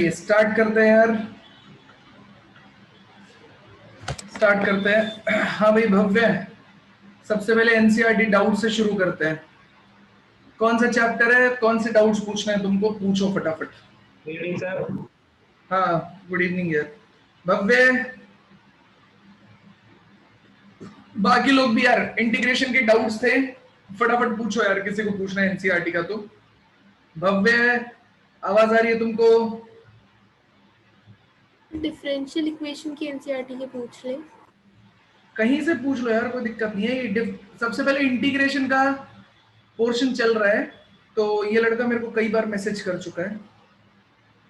Start करते हैं यार, स्टार्ट करते हैं। हाँ भाई भव्य, सबसे पहले एनसीईआरटी डाउट से शुरू करते हैं। कौन सा चैप्टर है, कौन से डाउट्स पूछना है तुमको, पूछो फटाफट। Reading sir. हाँ गुड इवनिंग यार भव्य। बाकी लोग भी यार इंटीग्रेशन के डाउट्स थे, फटाफट पूछो यार, किसी को पूछना है एनसीईआरटी का तो। भव्य आवाज आ रही है तुमको? डिफरेंशियल इक्वेशन की एनसीईआरटी के पूछ ले। कहीं से पूछ लो यार, कोई दिक्कत नहीं है। ये सबसे पहले इंटीग्रेशन का पोर्शन चल रहा है, तो ये लड़का मेरे को कई बार मैसेज कर चुका है,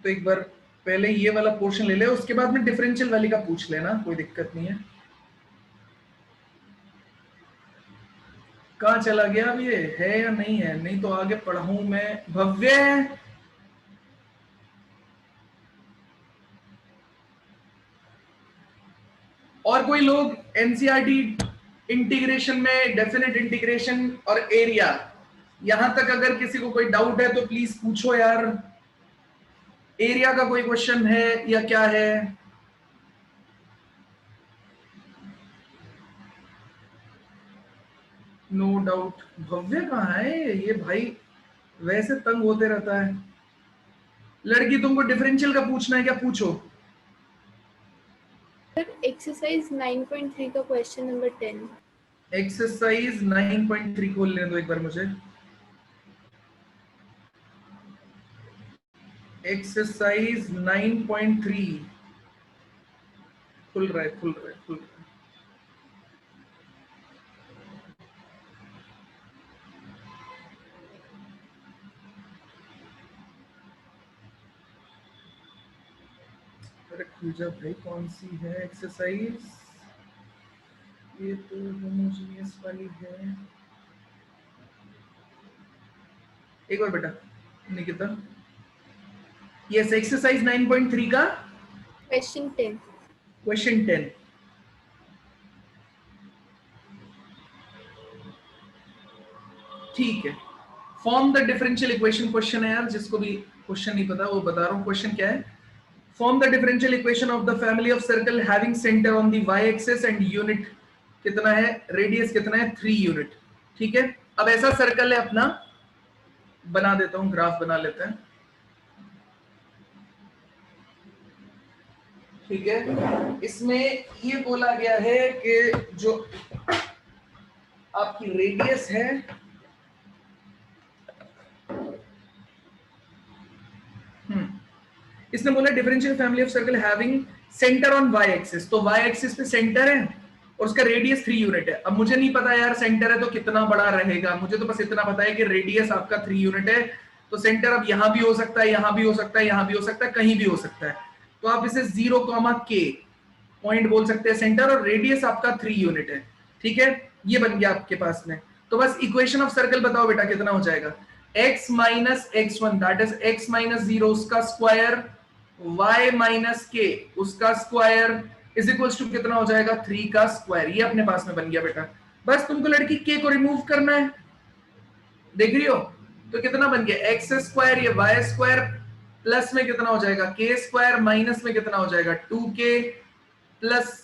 तो एक बार पहले ये वाला पोर्शन ले ले, उसके बाद में डिफरेंशियल वाली का पूछ लेना, कोई दिक्कत नहीं है। कहाँ चला गया अब, ये है या नहीं है? नहीं तो आगे पढ़ाऊं मैं। भव्य और कोई लोग एनसीईआरटी इंटीग्रेशन में, डेफिनेट इंटीग्रेशन और एरिया, यहां तक अगर किसी को कोई डाउट है तो प्लीज पूछो यार। एरिया का कोई क्वेश्चन है या क्या है? No doubt. भव्य कहाँ है ये भाई, वैसे तंग होते रहता है। लड़की तुमको डिफरेंशियल का पूछना है क्या? पूछो। एक्सरसाइज 9.3 का क्वेश्चन नंबर 10। एक्सरसाइज 9.3 खोल लेने दो एक बार मुझे। एक्सरसाइज 9.3 खुल रहा है, खुल रहा है, खुल रहा है। अरे खुल जा भाई, कौन सी है एक्सरसाइज? ये तो होमोजेनियस वाली है। एक बार बेटा निकिता, यस एक्सरसाइज 9.3 का क्वेश्चन 10। क्वेश्चन 10। ठीक है, form the differential equation question है यार, जिसको भी क्वेश्चन नहीं पता वो बता रहा हूं। क्वेश्चन क्या है? Form the differential equation of the family of circle having centre on the Y axis and unit कितना है, रेडियस कितना है, 3 यूनिट। ठीक है, अब ऐसा सर्कल है अपना, बना देता हूं, ग्राफ बना लेते हैं। ठीक है, इसमें ये बोला गया है कि जो आपकी रेडियस है, इसने बोला differential family of circle having centre on Y axis, तो वाई एक्सिस पे सेंटर है और उसका रेडियस 3 यूनिट है। अब मुझे नहीं पता यार सेंटर है तो कितना बड़ा रहेगा, मुझे तो बस इतना पता है कि रेडियस आपका 3 यूनिट है, तो सेंटर अब यहां भी हो सकता है, यहां भी हो सकता है, यहां भी हो सकता है, कहीं भी हो सकता है। तो आप इसे 0,k पॉइंट बोल सकते हैं सेंटर, और रेडियस आपका 3 यूनिट है। ठीक है, ये बन गया आपके पास में। तो बस इक्वेशन ऑफ सर्कल बताओ बेटा, कितना हो जाएगा? x minus x1 that is x minus 0 उसका स्क्वायर, y माइनस k उसका स्क्वायर इज इक्वल्स टू कितना हो जाएगा? 3 का स्क्वायर। ये अपने पास में बन गया बेटा। बस तुमको लड़की k को रिमूव करना है, देख रही हो? तो कितना बन गया? एक्स स्क्वायर, ये वाई स्क्वायर, प्लस में कितना हो जाएगा? के स्क्वायर, माइनस में कितना हो जाएगा? 2k plus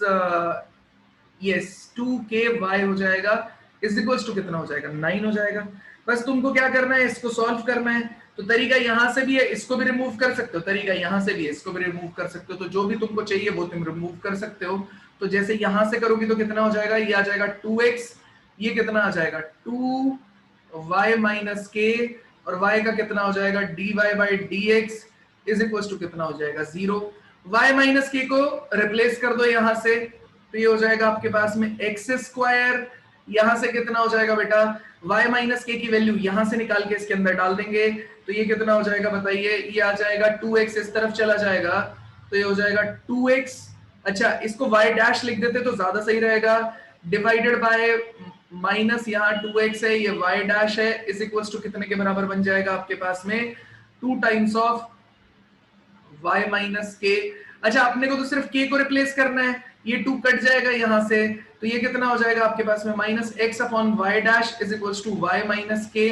yes 2k Y हो जाएगा, इज इक्वल्स टू कितना हो जाएगा? 9 हो जाएगा। बस तुमको क्या करना है, इसको सॉल्व करना है। तो तरीका यहां से भी है, इसको भी रिमूव कर सकते हो, तरीका यहां से भी है, इसको भी रिमूव कर सकते हो। तो जो भी तुमको चाहिए वो तुम रिमूव कर सकते हो। तो जैसे यहां से करोगी तो कितना हो जाएगा? ये आ जाएगा 2x, ये कितना आ जाएगा? 2y माइनस k, और y का कितना हो जाएगा? dy by dx is equals to कितना हो जाएगा? 0। y माइनस k को रिप्लेस कर दो यहां से, तो ये हो जाएगा आपके पास में एक्स स्क्वायर, यहां से कितना हो जाएगा बेटा? y माइनस के की वैल्यू यहां से निकाल के इसके अंदर डाल देंगे, तो ये कितना हो जाएगा बताइए? ये आ जाएगा 2x, इस तरफ चला जाएगा तो ये हो जाएगा 2x। अच्छा, इसको y डैश लिख देते तो ज्यादा सही रहेगा, डिवाइडेड बाय माइनस यहाँ 2x है, ये y डैश है, इज इक्वल्स टू कितने के बराबर बन जाएगा आपके पास में? 2 times of y minus k। अच्छा, अपने को तो सिर्फ k को रिप्लेस करना है, ये 2 कट जाएगा यहां से, तो ये कितना हो जाएगा आपके पास में? Minus X upon Y dash is equals to Y minus K.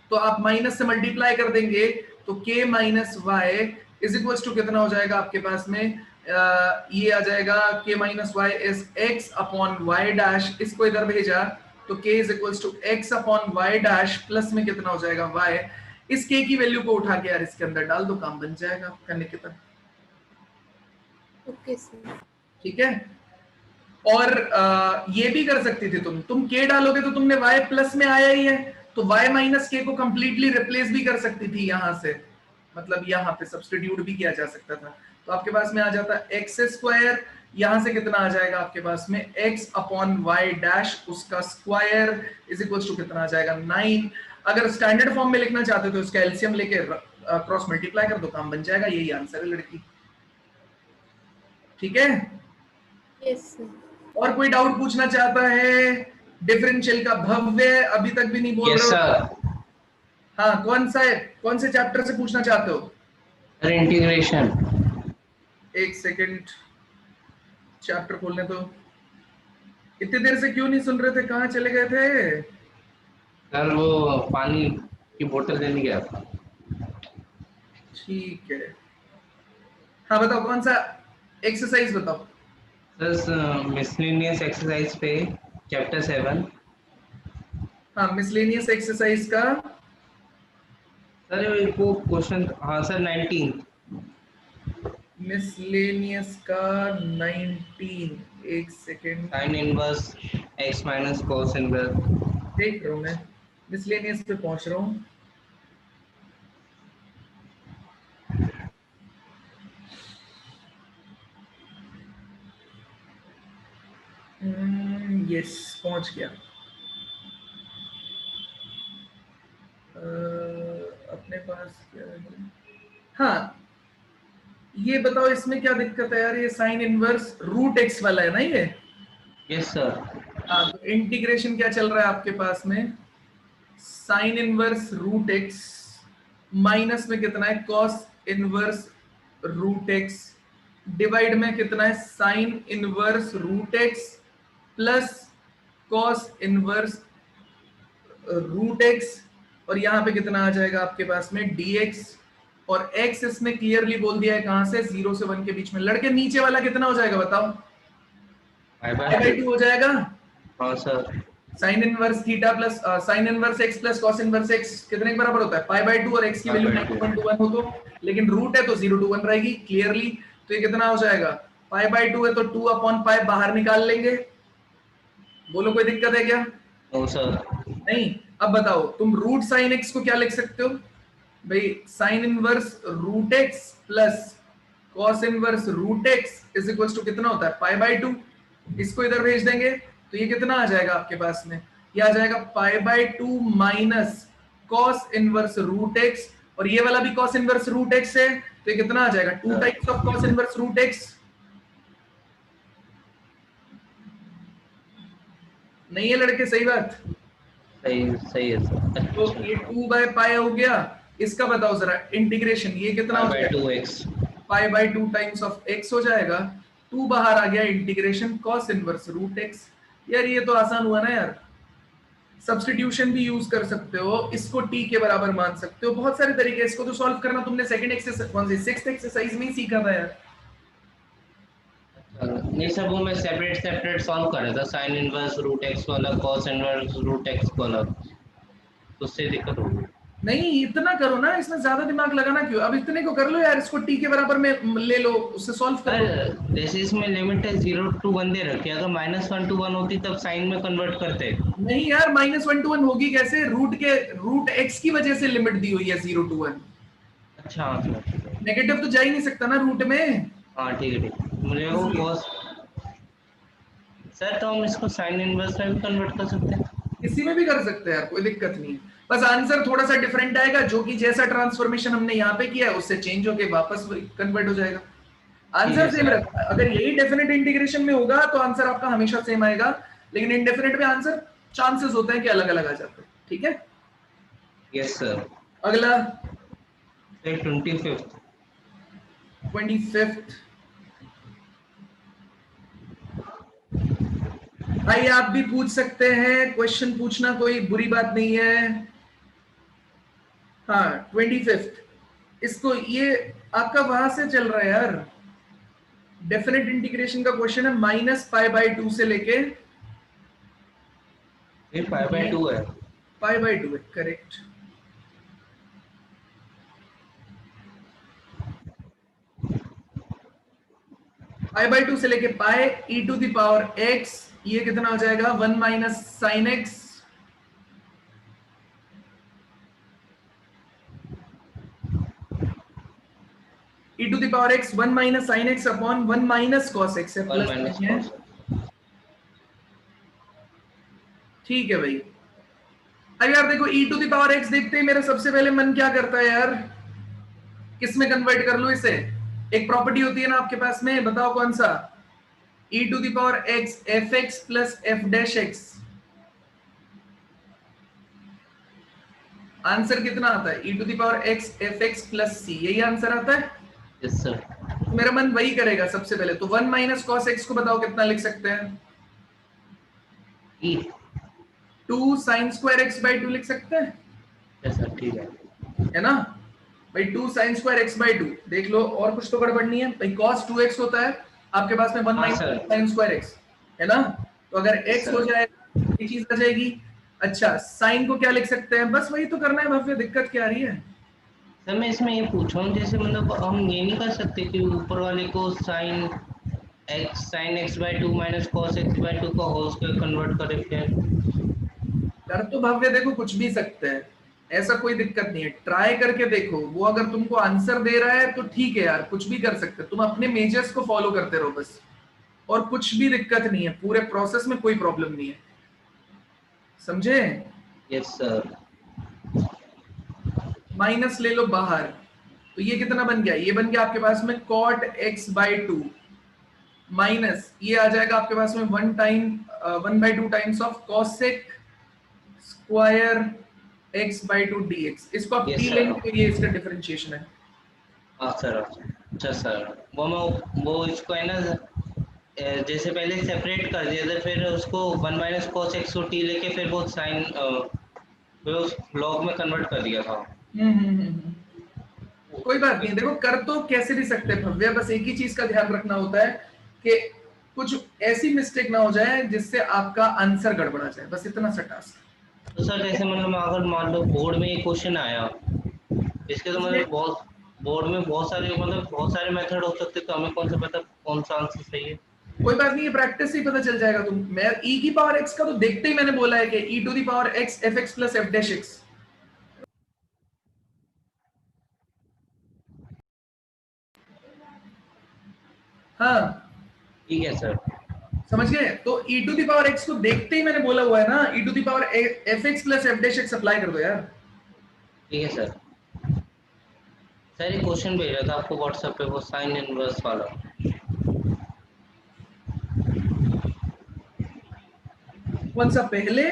तो आप माइनस से मल्टीप्लाई कर देंगे तो k minus Y is equal to कितना हो जाएगा आपके पास में, ये आ जाएगा k minus Y is X upon Y dash, इसको इधर भेजा तो k is equal to X upon Y dash plus में कितना हो जाएगा y। इस k की वैल्यू को उठा के यार इसके अंदर डाल दो, काम बन जाएगा आपका निकिता। Okay sir. ठीक है, और ये भी कर सकती थी तुम k डालोगे तो तुमने y प्लस में आया ही है, तो y माइनस k को कंप्लीटली रिप्लेस भी कर सकती थी यहां से, मतलब यहां पे सब्स्टिट्यूट भी किया जा सकता था। तो आपके पास में आ जाता एक्स स्क्वायर, यहां से कितना आ जाएगा आपके पास में x अपॉन वाई डैश उसका स्क्वायर इज इक्वल टू कितना आ जाएगा 9। अगर स्टैंडर्ड फॉर्म में लिखना चाहते हो तो इसका एलसीएम लेके क्रॉस मल्टीप्लाई कर दो, काम बन जाएगा, यही आंसर है लड़की। ठीक है, यस सर। और कोई डाउट पूछना चाहता है डिफरेंशियल का? भव्य अभी तक भी नहीं बोल यस रहे हो? सर। हाँ, कौन सा है, कौन से चैप्टर से पूछना चाहते हो? Sir integration. एक सेकंड, चैप्टर खोलने तो। इतनी देर से क्यों नहीं सुन रहे थे, कहाँ चले गए थे? सर वो पानी की बोतल लेने गया था। ठीक है, हाँ बताओ कौन सा एक्सरसाइज बताओ। सर मिसलेनियस एक्सरसाइज पे चैप्टर 7। हाँ, मिसलेनियस एक्सरसाइज का सर वो क्वेश्चन, हाँ सर 19। मिसलेनियस का 19, एक second sine inverse x minus cos inverse. देख रहा हूँ मैं, मिसलेनियस पे पहुंच रहा हूँ। यस, पहुंच गया। अपने पास क्या है? हाँ, ये बताओ इसमें क्या दिक्कत है यार, ये साइन इनवर्स रूट एक्स वाला है ना ये? Yes sir. हाँ, तो इंटीग्रेशन क्या चल रहा है आपके पास में, sine inverse root X minus में कितना है cos inverse root X, divide में कितना है sine inverse root x plus cos inverse root x, और यहाँ पे कितना आ जाएगा आपके पास में dx, और x इसमें क्लियरली बोल दिया है कहां से, 0 से 1 के बीच में। लड़के नीचे वाला कितना हो जाएगा बताओ? π/2 हो जाएगा। हाँ sir. Sine inverse theta plus sine inverse x plus cos inverse x कितने के बराबर होता है? π/2, और x की वैल्यू -1 हो तो, लेकिन रूट है तो 0 to 1 रहेगी क्लियरली, तो ये कितना हो जाएगा? π/2 है तो 2/π बाहर निकाल लेंगे। बोलो कोई दिक्कत है क्या? No sir. नहीं। अब बताओ तुम रूट साइन एक्स को क्या लिख सकते हो भाई? Sine inverse root x plus cos inverse root x is equal to कितना होता है? π/2। इसको इधर भेज देंगे तो ये कितना आ जाएगा आपके पास में? ये आ जाएगा π/2 minus cos inverse root x, और ये वाला भी कॉस इनवर्स रूट एक्स है, तो ये कितना आ जाएगा? 2 times of cos inverse root x. नहीं है लड़के, सही बात? सही है सर। तो ये 2/π हो गया। इसका बताओ जरा इंटीग्रेशन, ये कितना हो जाएगा? π/2 टाइम्स ऑफ x हो जाएगा, 2 बाहर आ गया, integration cos inverse root x। यार ये तो आसान हुआ ना यार। सब्स्टिट्यूशन भी यूज कर सकते हो, इसको t के बराबर मान सकते हो, बहुत सारे तरीके। इसको तो सॉल्व करना तुमने सेकंड एक्सरसाइज, कौन सी 6th एक्सरसाइज में ही सीखा था यार। नहीं सर, वो मैं सेपरेट सॉल्व कर रहा था, साइन इनवर्स रूट एक्स को अलग, कॉस इनवर्स रूट एक्स को अलग, उससे दिक्कत हो गई। नहीं, इतना करो ना, इसमें ज्यादा दिमाग लगाना क्यों? अब इतने को कर लो यार, इसको t के बराबर में ले लो, उससे सॉल्व कर लो। जैसे इसमें लिमिट है 0 to 1 दे रखी है, अगर -1 to 1 होती तब साइन में कन्वर्ट करते। नहीं यार, -1 to 1 होगी कैसे? रूट x की वजह से लिमिट दी हुई है 0 to 1। अच्छा नेगेटिव तो जा ही नहीं सकता ना रूट में। हाँ ठीक है, मुझे वो कॉस। सर तो हम इसको साइन इनवर्स में भी कन्वर्ट कर सकते हैं? किसी में भी कर सकते हैं यार, कोई दिक्कत नहीं है। बस आंसर थोड़ा सा डिफरेंट आएगा, जो कि जैसा ट्रांसफॉर्मेशन हमने यहाँ पे किया है उससे चेंज होके वापस कन्वर्ट हो जाएगा। आंसर सेम रहता है। अगर यही डेफिनेट इंटीग्रेशन में होगा तो आंसर आपका हमेशा सेम आएगा, लेकिन इंडेफिनेट में आंसर चांसेस होते हैं कि अलग अलग आ जाते हैं। ठीक है, यस सर। अगला 25th। भाई आप भी पूछ सकते हैं, क्वेश्चन पूछना कोई बुरी बात नहीं है। हाँ 25th, इसको ये आपका वहां से चल रहा है यार, डेफिनेट इंटीग्रेशन का क्वेश्चन है -π/2 से लेके फिर π/2 है। π/2 है, करेक्ट। π/2 से लेके पाई e⁻x, ये कितना हो जाएगा 1 - sin x e⁻x 1 - sin x upon 1 - cos x है, 1 प्लस माइनस है। cos। ठीक है भाई। अब यार देखो e⁻x देखते ही मेरा सबसे पहले मन क्या करता है यार, किस में कन्वर्ट कर लूं इसे? एक प्रॉपर्टी होती है ना आपके पास में, बताओ कौन सा? e⁻x fx plus f'(x). Answer कितना आता है? e⁻x fx प्लस c, यही आंसर आता है। Yes sir. तो मेरा मन वही करेगा सबसे पहले, तो 1 - cos x को बताओ कितना लिख सकते हैं? ई 2 sin² x/2 लिख सकते हैं, यस सर, ठीक है ना भाई? 2 sin² x/2 देख लो, और कुछ तो गड़बड़ नहीं है भाई। cos 2x होता है आपके पास में 1 हाँ - सर। sin² x, है ना? तो अगर यस x हो सर। जाएगा ये चीज आ जाएगी। अच्छा, साइन को क्या लिख सकते हैं? बस वही तो करना है भव्य, दिक्कत क्या आ रही है? सर मैं इसमें ये पूछ रहा हूँ, जैसे मतलब हम ये नहीं कर सकते कि ऊपर वाले को sin x/2 minus cos x/2 का होल स्क्वायर कन्वर्ट करें फिर? कर तो भव्य देखो कुछ भी सकते हैं, ऐसा कोई दिक्कत नहीं है, ट्राई करके देखो। वो अगर तुमको आंसर दे रहा है तो ठीक है यार, कुछ भी कर सकते हो तुम, अपने मेजर्स को फॉलो करते रहो बस, और कुछ भी दिक्कत नहीं है, पूरे प्रोसेस में कोई प्रॉब्लम नहीं है, समझे? Yes sir. माइनस ले लो बाहर, तो ये कितना बन गया? ये बन गया आपके पास में cot x/2 माइनस ये आ जाएगा आपके पास में 1/2 times of cosec square x/2 dx। इसको आप Yes, t sir. लेंगे तो ये इसका डिफरेंशिएशन है। हाँ सर। अच्छा सर, वो इसको है ना, जैसे पहले सेपरेट कर दिया था, फिर उसको 1 - cos x t लेके फिर वो साइन फिर उस लॉग में कन्वर्ट कर दिया था। कोई बात नहीं, देखो कर तो कैसे भी सकते हैं भव्य, बस एक ही चीज का ध्यान रखना होता है कि कुछ ऐसी मिस्टेक ना हो जाए जिससे आपका आंसर गड़बड़ा जाए, बस इतना सा टास्क। तो सर जैसे मतलब अगर मान लो बोर्ड में एक क्वेश्चन आया, इसके तो मतलब बोर्ड में बहुत सारे मेथड हो सकते, तो हमें कौन सा पता कौन सा आंसर सही है? कोई बात नहीं, प्रैक्टिस से ही पता चल जाएगा। तुम मैं e⁻x का तो देखते ही मैंने बोला है कि e⁻x fx प्लस f'(x). हाँ ठीक है सर। समझ गए? तो e⁻x को देखते ही मैंने बोला हुआ है ना, e⁻fx प्लस f'(x) अप्लाई कर दो यार। ठीक है सर। सर एक क्वेश्चन भेजा था आपको व्हाट्सएप पे, वो साइन इनवर्स वाला। कौन सा पहले?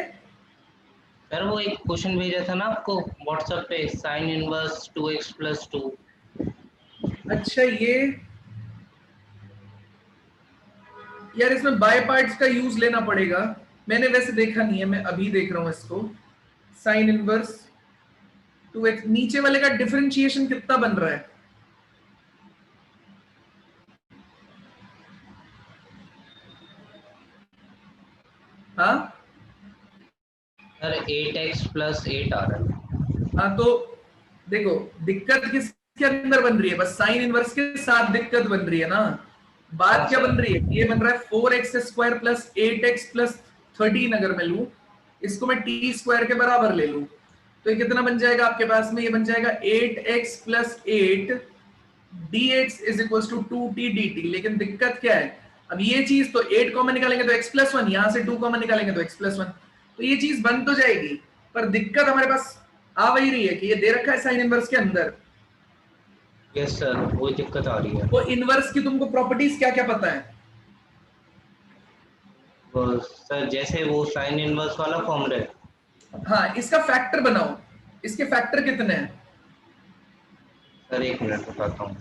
सर वो एक क्वेश्चन भेजा था ना आपको व्हाट्सएप पे, साइन इनवर्स 2x + 2। अच्छा ये यार, इसमें बाय पार्ट्स का यूज लेना पड़ेगा, मैंने वैसे देखा नहीं है, मैं अभी देख रहा हूं इसको। साइन इनवर्स 2x, नीचे वाले का डिफरेंशिएशन कितना बन रहा है? हाँ सर 8x + 8 आ रहा है। हाँ, तो देखो दिक्कत किसके अंदर बन रही है? बस साइन इनवर्स के साथ दिक्कत बन रही है ना। बात क्या बन रही है? ये बन रहा है 4x² + 8x + 13। अगर मैं लूं इसको, मैं t² के बराबर ले लूं, तो ये कितना बन जाएगा आपके पास में? ये बन जाएगा 8x + 8 dx = 2t dt। लेकिन दिक्कत क्या है? अब ये चीज तो 8 कॉमन निकालेंगे तो x + 1, यहां से 2 कॉमन निकालेंगे तो x + 1, तो ये चीज बन तो जाएगी, पर दिक्कत हमारे पास आ वही रही है कि ये दे रखा है साइन इनवर्स के अंदर। यस सर, वही दिक्कत आ रही है। वो इनवर्स की तुमको प्रॉपर्टीज क्या क्या पता है? वो सर जैसे वो साइन इनवर्स वाला फॉर्मूला है। हाँ, इसका फैक्टर बनाओ। इसके फैक्टर कितने हैं? सर एक मिनट बताता हूँ।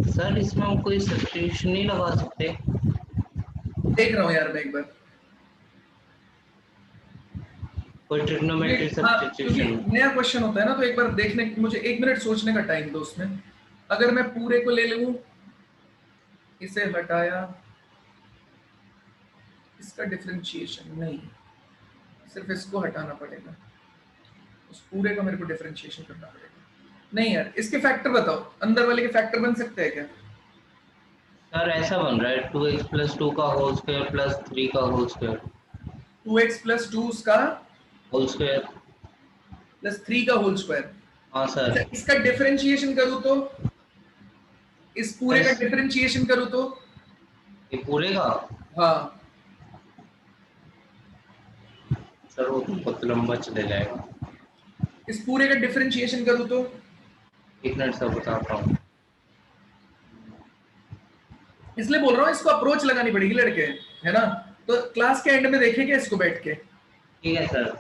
सर इसमें हम कोई सब्स्टिट्यूशन नहीं लगा सकते? देख रहा हूँ यार मैं एक बार, कोई ट्रिग्नोमेट्री क्योंकि सब्स्टिट्यूशन। नया क्वेश्चन होता है ना, तो एक बार देखने, मुझे 1 मिनट सोचने का टाइम दो उसमें। अगर मैं पूरे को ले लूं, इसे हटाया, इसका डिफरेंशिएशन नहीं, सिर्फ इसको हटाना पड़ेगा, उस पूरे का मेरे को डिफरेंशिएशन करना पड़ेगा। नहीं यार, इसके फैक्टर बताओ, अंदर वाले के फैक्टर बन सकते हैं क्या? सर ऐसा बन रहा है 2x प्लस 2 का होल स्क्वायर प्लस 3 का होल स्क्वायर 2x प्लस 2 उसका होल स्क्वायर। प्लस 3 का होल स्क्वायर। हाँ सर। अच्छा, इसका डिफरेंशिएशन करूँ तो, इस पूरे का बस डिफरेंशिएशन करूँ तो, ये पूरे का, हाँ सर वो तो बहुत लंबा चले जाएगा। इस पूरे का डिफरेंशिएशन करूँ तो, एक मिनट सर बताता हूँ। इसलिए बोल रहा हूँ इसको अप्रोच लगानी पड़ेगी लड़के, है ना? तो क्लास के एंड में देखेंगे इसको बैठ के, ठीक है सर।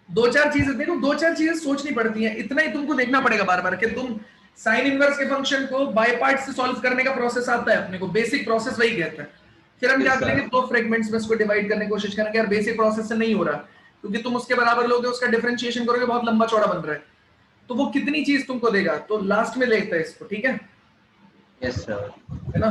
दो चार चीजें देखो, दो चार चीजें सोचनी पड़ती हैं, इतना ही तुमको देखना पड़ेगा बार बार कि तुम साइन इनवर्स के फंक्शन को बाय पार्ट से सॉल्व करने का प्रोसेस आता है अपने को, बेसिक प्रोसेस वही कहता है। फिर हम क्या Yes, sir. करेंगे, दो फ्रेगमेंट्स में इसको डिवाइड करने की कोशिश करेंगे, यार बेसिक प्रोसेस से नहीं हो रहा, क्योंकि तुम उसके बराबर लोगे, उसका डिफरेंशिएशन करोगे, बहुत लंबा चौड़ा बन रहा है, तो वो कितनी चीज तुमको देगा, तो लास्ट में लेता है इसको, ठीक है? Yes sir. है ना?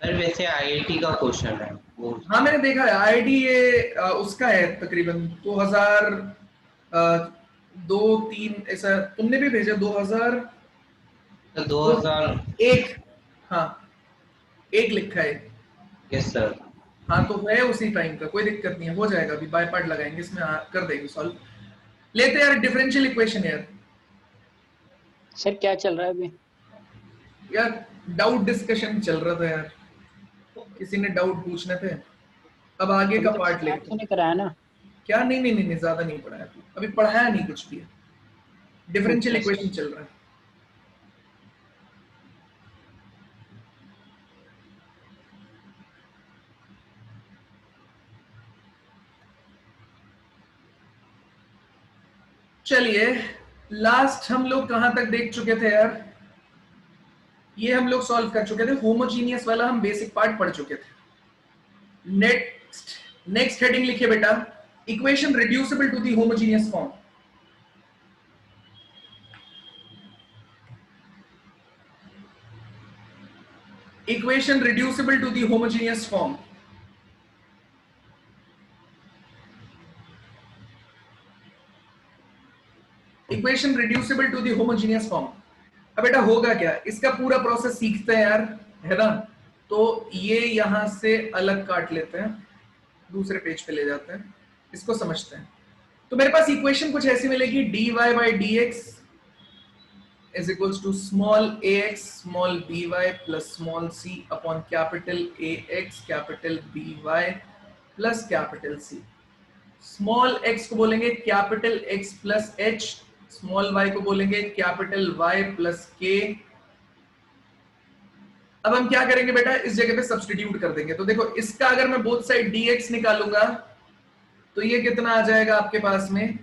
सर वैसे आईआईटी का क्वेश्चन है वो। हाँ मैंने देखा है, आईआईटी ये उसका है तकरीबन 2002-3 ऐसा, तुमने भी भेजा 2000 सर 2000। एक, हाँ एक लिखा है। Yes sir. हाँ तो है उसी टाइम का, कोई दिक्कत नहीं है, हो जाएगा, अभी बाय पार्ट लगाएंगे इसमें, कर देंगे सॉल्व। लेते यार डिफरेंशियल इक्वेशन यार। सर क्या चल रहा है अभी? यार डाउट डिस्कशन चल रहा था यार, किसी ने डाउट पूछने थे, अब आगे का पार्ट स्टार्ट लेते तो नहीं कराया ना? क्या? नहीं नहीं नहीं, ज्यादा नहीं पढ़ाया अभी, पढ़ाया नहीं कुछ भी, डिफरेंशियल Okay, sir. इक्वेशन चल रहा है। चलिए, लास्ट हम लोग कहां तक देख चुके थे यार? ये हम लोग सॉल्व कर चुके थे, होमोजीनियस वाला हम बेसिक पार्ट पढ़ चुके थे। नेक्स्ट नेक्स्ट हेडिंग लिखिए बेटा, equation reducible to the homogeneous form. Equation reducible to the homogeneous form. Equation reducible to the homogeneous form. अब बेटा होगा क्या, इसका पूरा प्रोसेस सीखते हैं यार, है ना? तो ये यहां से अलग काट लेते हैं, दूसरे पेज पे ले जाते हैं, इसको समझते हैं। तो मेरे पास इक्वेशन कुछ ऐसी मिलेगी, dy by dx is equals to small ax small by plus small c upon capital AX capital BY plus capital C। Small x को बोलेंगे capital X plus H, small y को बोलेंगे कैपिटल Y प्लस K। अब हम क्या करेंगे बेटा, इस जगह पे सब्स्टिट्यूट कर देंगे। तो देखो इसका अगर मैं बोथ साइड dx निकालूंगा तो ये कितना आ जाएगा आपके पास में,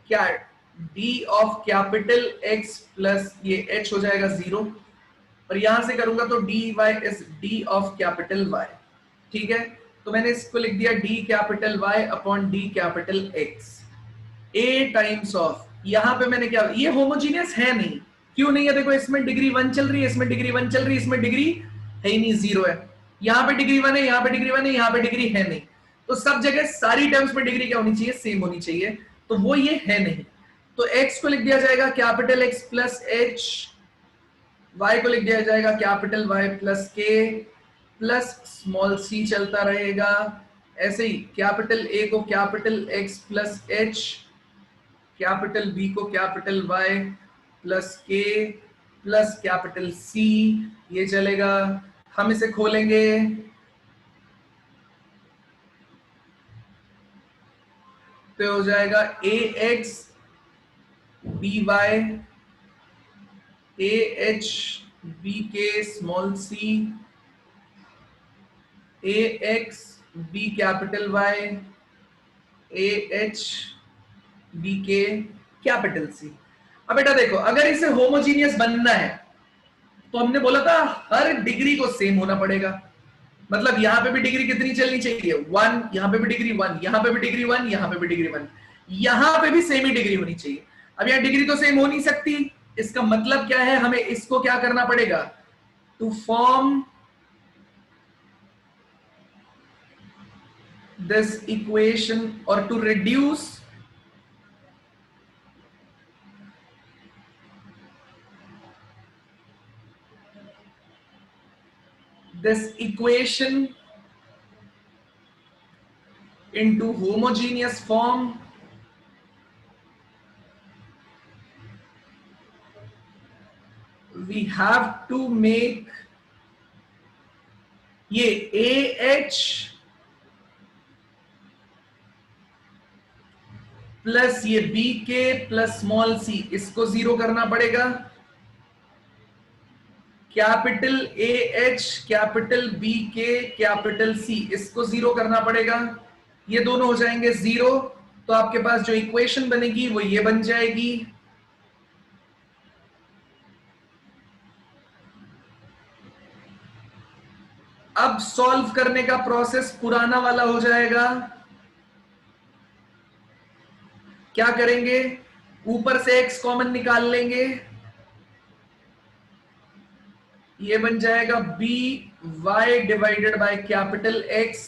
क्या d of capital X plus ये H हो जाएगा 0, और यहां से करूंगा तो dy is d of capital Y। ठीक है, तो मैंने इसको लिख दिया d capital Y upon d capital X, a times of, यहां पे मैंने क्या, ये होमोजीनियस है नहीं, क्यों नहीं है? देखो इसमें डिग्री 1 चल रही है, इसमें डिग्री 1 चल रही है, इसमें डिग्री है ही नहीं, 0 है। यहाँ पे डिग्री 1 है, यहाँ पे डिग्री 1 है, यहाँ पे डिग्री है नहीं, तो सब जगह सारी टर्म्स में डिग्री क्या होनी चाहिए, सेम होनी चाहिए, तो वो ये है नहीं। तो x को लिख दिया जाएगा capital X plus H, y को लिख दिया जाएगा capital Y plus K plus small c चलता रहेगा, ऐसे ही कैपिटल A को capital X plus H, capital B को capital Y plus K plus capital C, ये चलेगा। हम इसे खोलेंगे, तो हो जाएगा AX BY AH BK small c, AX B capital Y AH BK capital C। अब बेटा देखो, अगर इसे होमोजीनियस बनना है तो हमने बोला था हर डिग्री को सेम होना पड़ेगा, मतलब यहाँ पे भी डिग्री कितनी चलनी चाहिए 1, यहाँ पे भी डिग्री 1, यहाँ पे भी डिग्री 1, यहाँ पे भी डिग्री 1, यहाँ पे भी सेम ही डिग्री होनी चाहिए। अब यहाँ डिग्री तो सेम हो नहीं सकती, इसका मतलब क्या है, हमें इसको क्या करना पड़ेगा, टू फॉर्म दिस इक्वेशन और to reduce this equation into homogeneous form, we have to make ये AH प्लस ये BK प्लस स्मॉल c इसको जीरो करना पड़ेगा, capital AH capital BK capital C इसको जीरो करना पड़ेगा, ये दोनों हो जाएंगे जीरो, तो आपके पास जो इक्वेशन बनेगी वो ये बन जाएगी। अब सॉल्व करने का प्रोसेस पुराना वाला हो जाएगा। क्या करेंगे, ऊपर से x कॉमन निकाल लेंगे, ये बन जाएगा b y divided by capital X,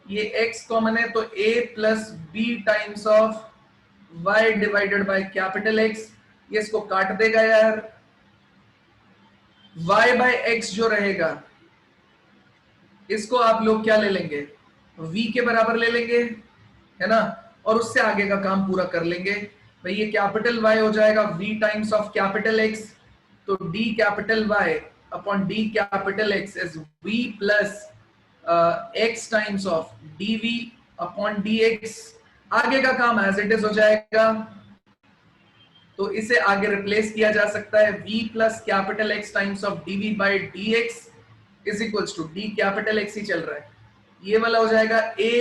ये x कॉमन है तो a plus b times of y divided by capital X, ये इसको काट देगा यार, y बाय x जो रहेगा इसको आप लोग क्या ले लेंगे, v के बराबर ले लेंगे, है ना, और उससे आगे का काम पूरा कर लेंगे। भाई ये कैपिटल Y हो जाएगा v times of capital X, तो d capital Y upon d capital X is v plus x times of dv upon dx, आगे का काम एज इट इज हो जाएगा, तो इसे आगे रिप्लेस किया जा सकता है, v plus capital X times of dv by dx is equals to d capital X ही चल रहा है, ये वाला हो जाएगा a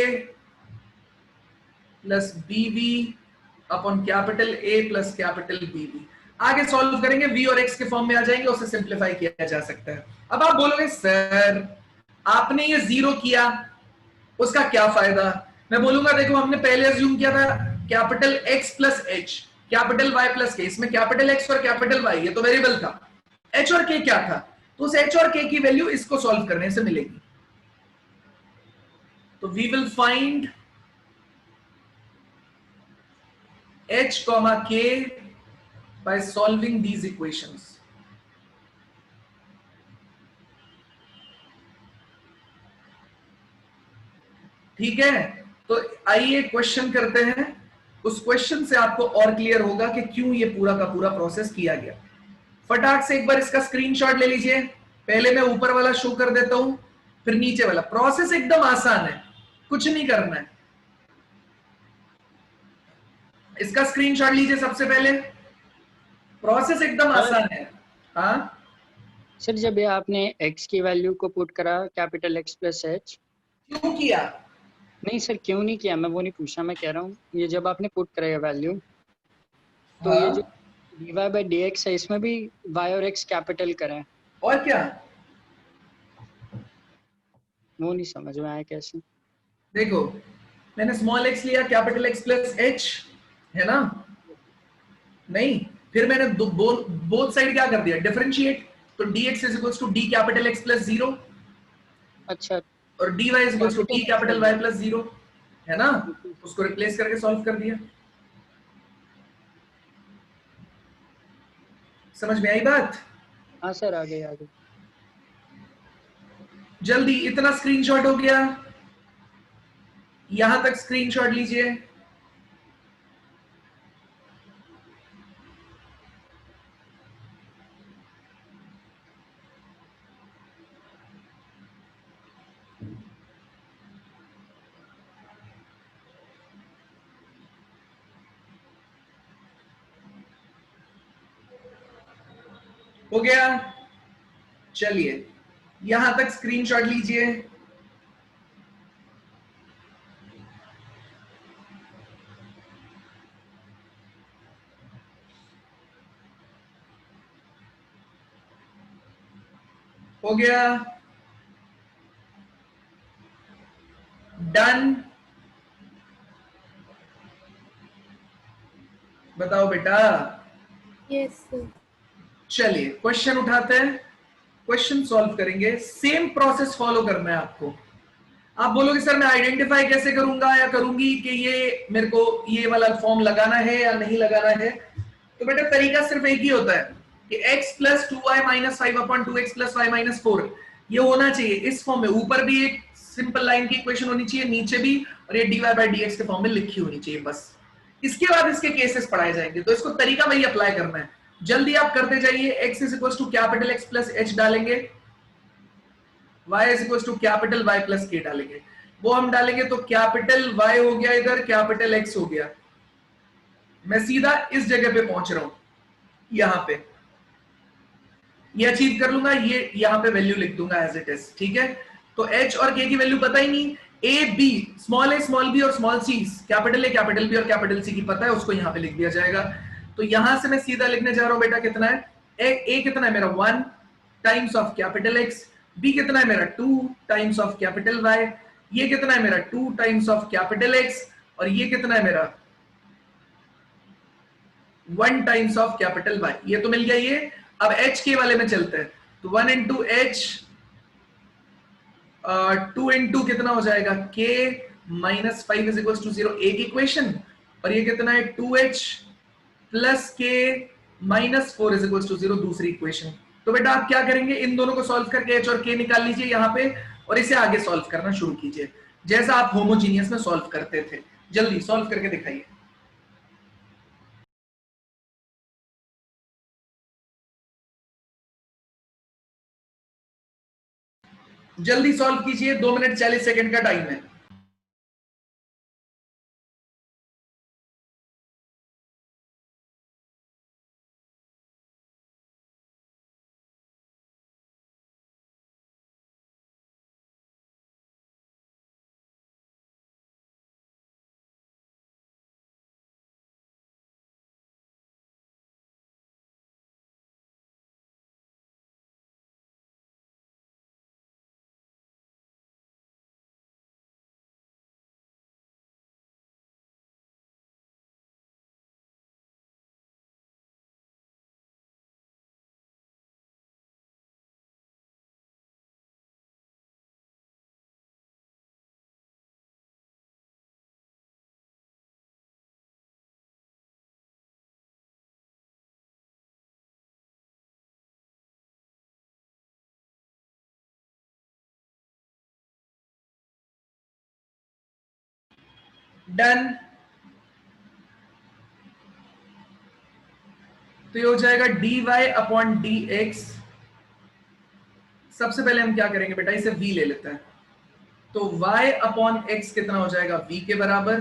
plus bv upon capital A plus capital BV। आगे सॉल्व करेंगे v और x के फॉर्म में आ जाएंगे, उसे सिंप्लीफाई किया जा सकता है। अब आप बोलोगे सर आपने ये जीरो किया उसका क्या फायदा, मैं बोलूंगा देखो हमने पहले अज्यूम किया था capital X plus H capital Y plus K, इसमें कैपिटल X और कैपिटल Y ये तो वेरिएबल था, H और K क्या था, तो उस H और K की वैल्यू इसको सॉल्व करने से मिलेगी। तो we will find H comma K by solving these equations. ठीक है, तो आइए क्वेश्चन करते हैं, उस क्वेश्चन से आपको और क्लियर होगा कि क्यों ये पूरा का पूरा प्रोसेस किया गया। फटाक से एक बार इसका स्क्रीनशॉट ले लीजिए, पहले मैं ऊपर वाला शो कर देता हूं फिर नीचे वाला, प्रोसेस एकदम आसान है, कुछ नहीं करना है। इसका स्क्रीनशॉट लीजिए सबसे पहले, प्रोसेस एकदम आसान है। हाँ सर जब ये आपने x की वैल्यू को पुट करा कैपिटल X प्लस H, क्यों किया, नहीं सर क्यों नहीं किया, मैं वो नहीं पूछा, मैं कह रहा हूँ ये जब आपने पुट करा ये वैल्यू, तो हाँ? ये जो dy बाई dx है इसमें भी y और x कैपिटल करा है, और क्या, वो नहीं समझ में आया कैसे। देखो मैंने स्मॉल x लिया कैपिटल X प्लस H, है ना, नहीं फिर मैंने बोथ साइड क्या कर दिया डिफरेंशिएट, तो dx is equals to d capital X plus 0 अच्छा और dy is equals to d capital Y plus 0, है ना, उसको रिप्लेस करके सॉल्व कर दिया। समझ में आई बात, हाँ सर आ गई। जल्दी इतना स्क्रीनशॉट हो गया, यहां तक स्क्रीनशॉट लीजिए, हो गया, चलिए यहां तक स्क्रीनशॉट लीजिए, हो गया, बताओ बेटा। Yes sir. चलिए क्वेश्चन उठाते हैं, क्वेश्चन सॉल्व करेंगे। सेम प्रोसेस फॉलो करना है आपको। आप बोलोगे सर मैं आइडेंटिफाई कैसे करूंगा या करूंगी कि ये मेरे को ये वाला फॉर्म लगाना है या नहीं लगाना है? तो बेटा तरीका सिर्फ एक ही होता है कि x plus 2y minus 5 upon 2x plus 5 minus 4 ये होना चाहिए इस फॉर्म में। ऊपर भी एक सिंपल लाइन की इक्वेशन होनी चाहिए, नीचे भी, और ये dy बाय dx के फॉर्म में लिखी होनी चाहिए बस। इसके बाद इसके केसेस पढ़ाए जाएंगे, तो इसको तरीका वही अप्लाई करना है। जल्दी आप करते जाइए। x is equal to capital X plus h डालेंगे, y is equal to capital Y plus k डालेंगे। वो हम डालेंगे तो कैपिटल Y हो गया इधर, कैपिटल X हो गया। मैं सीधा इस जगह पे पहुंच रहा हूं, यहां पे ये अचीव कर लूंगा, ये यहां पे वैल्यू लिख दूंगा एज इट इज। ठीक है, तो h और k की वैल्यू पता ही नहीं, a b स्मॉल b और small c, capital A capital B और कैपिटल C की पता है, उसको यहां पे लिख दिया जाएगा। तो यहां से मैं सीधा लिखने जा रहा हूं बेटा कितना है, a कितना है मेरा 1 times of capital X, b कितना है मेरा 2 टाइम्स ऑफ कैपिटल Y, ये कितना है मेरा 2 टाइम्स ऑफ कैपिटल X, और ये कितना है मेरा 1 टाइम्स ऑफ कैपिटल Y। ये तो मिल गया ये। अब h के वाले में चलते हैं, तो 1 इंटू एच, 2 इंटू कितना हो जाएगा k minus 5 is equal to 0, एक इक्वेशन, और ये कितना है 2h plus k minus 4 is equal to 0, दूसरी इक्वेशन। तो बेटा आप क्या करेंगे, इन दोनों को सॉल्व करके h और k निकाल लीजिए यहां पे, और इसे आगे सॉल्व करना शुरू कीजिए जैसा आप होमोजीनियस में सॉल्व करते थे। जल्दी सॉल्व करके दिखाइए। जल्दी सॉल्व कीजिए, 2 मिनट 40 सेकंड का टाइम है। डन। तो ये हो जाएगा dy अपॉन dx। सबसे पहले हम क्या करेंगे बेटा, इसे v ले लेते हैं, तो y अपॉन x कितना हो जाएगा v के बराबर,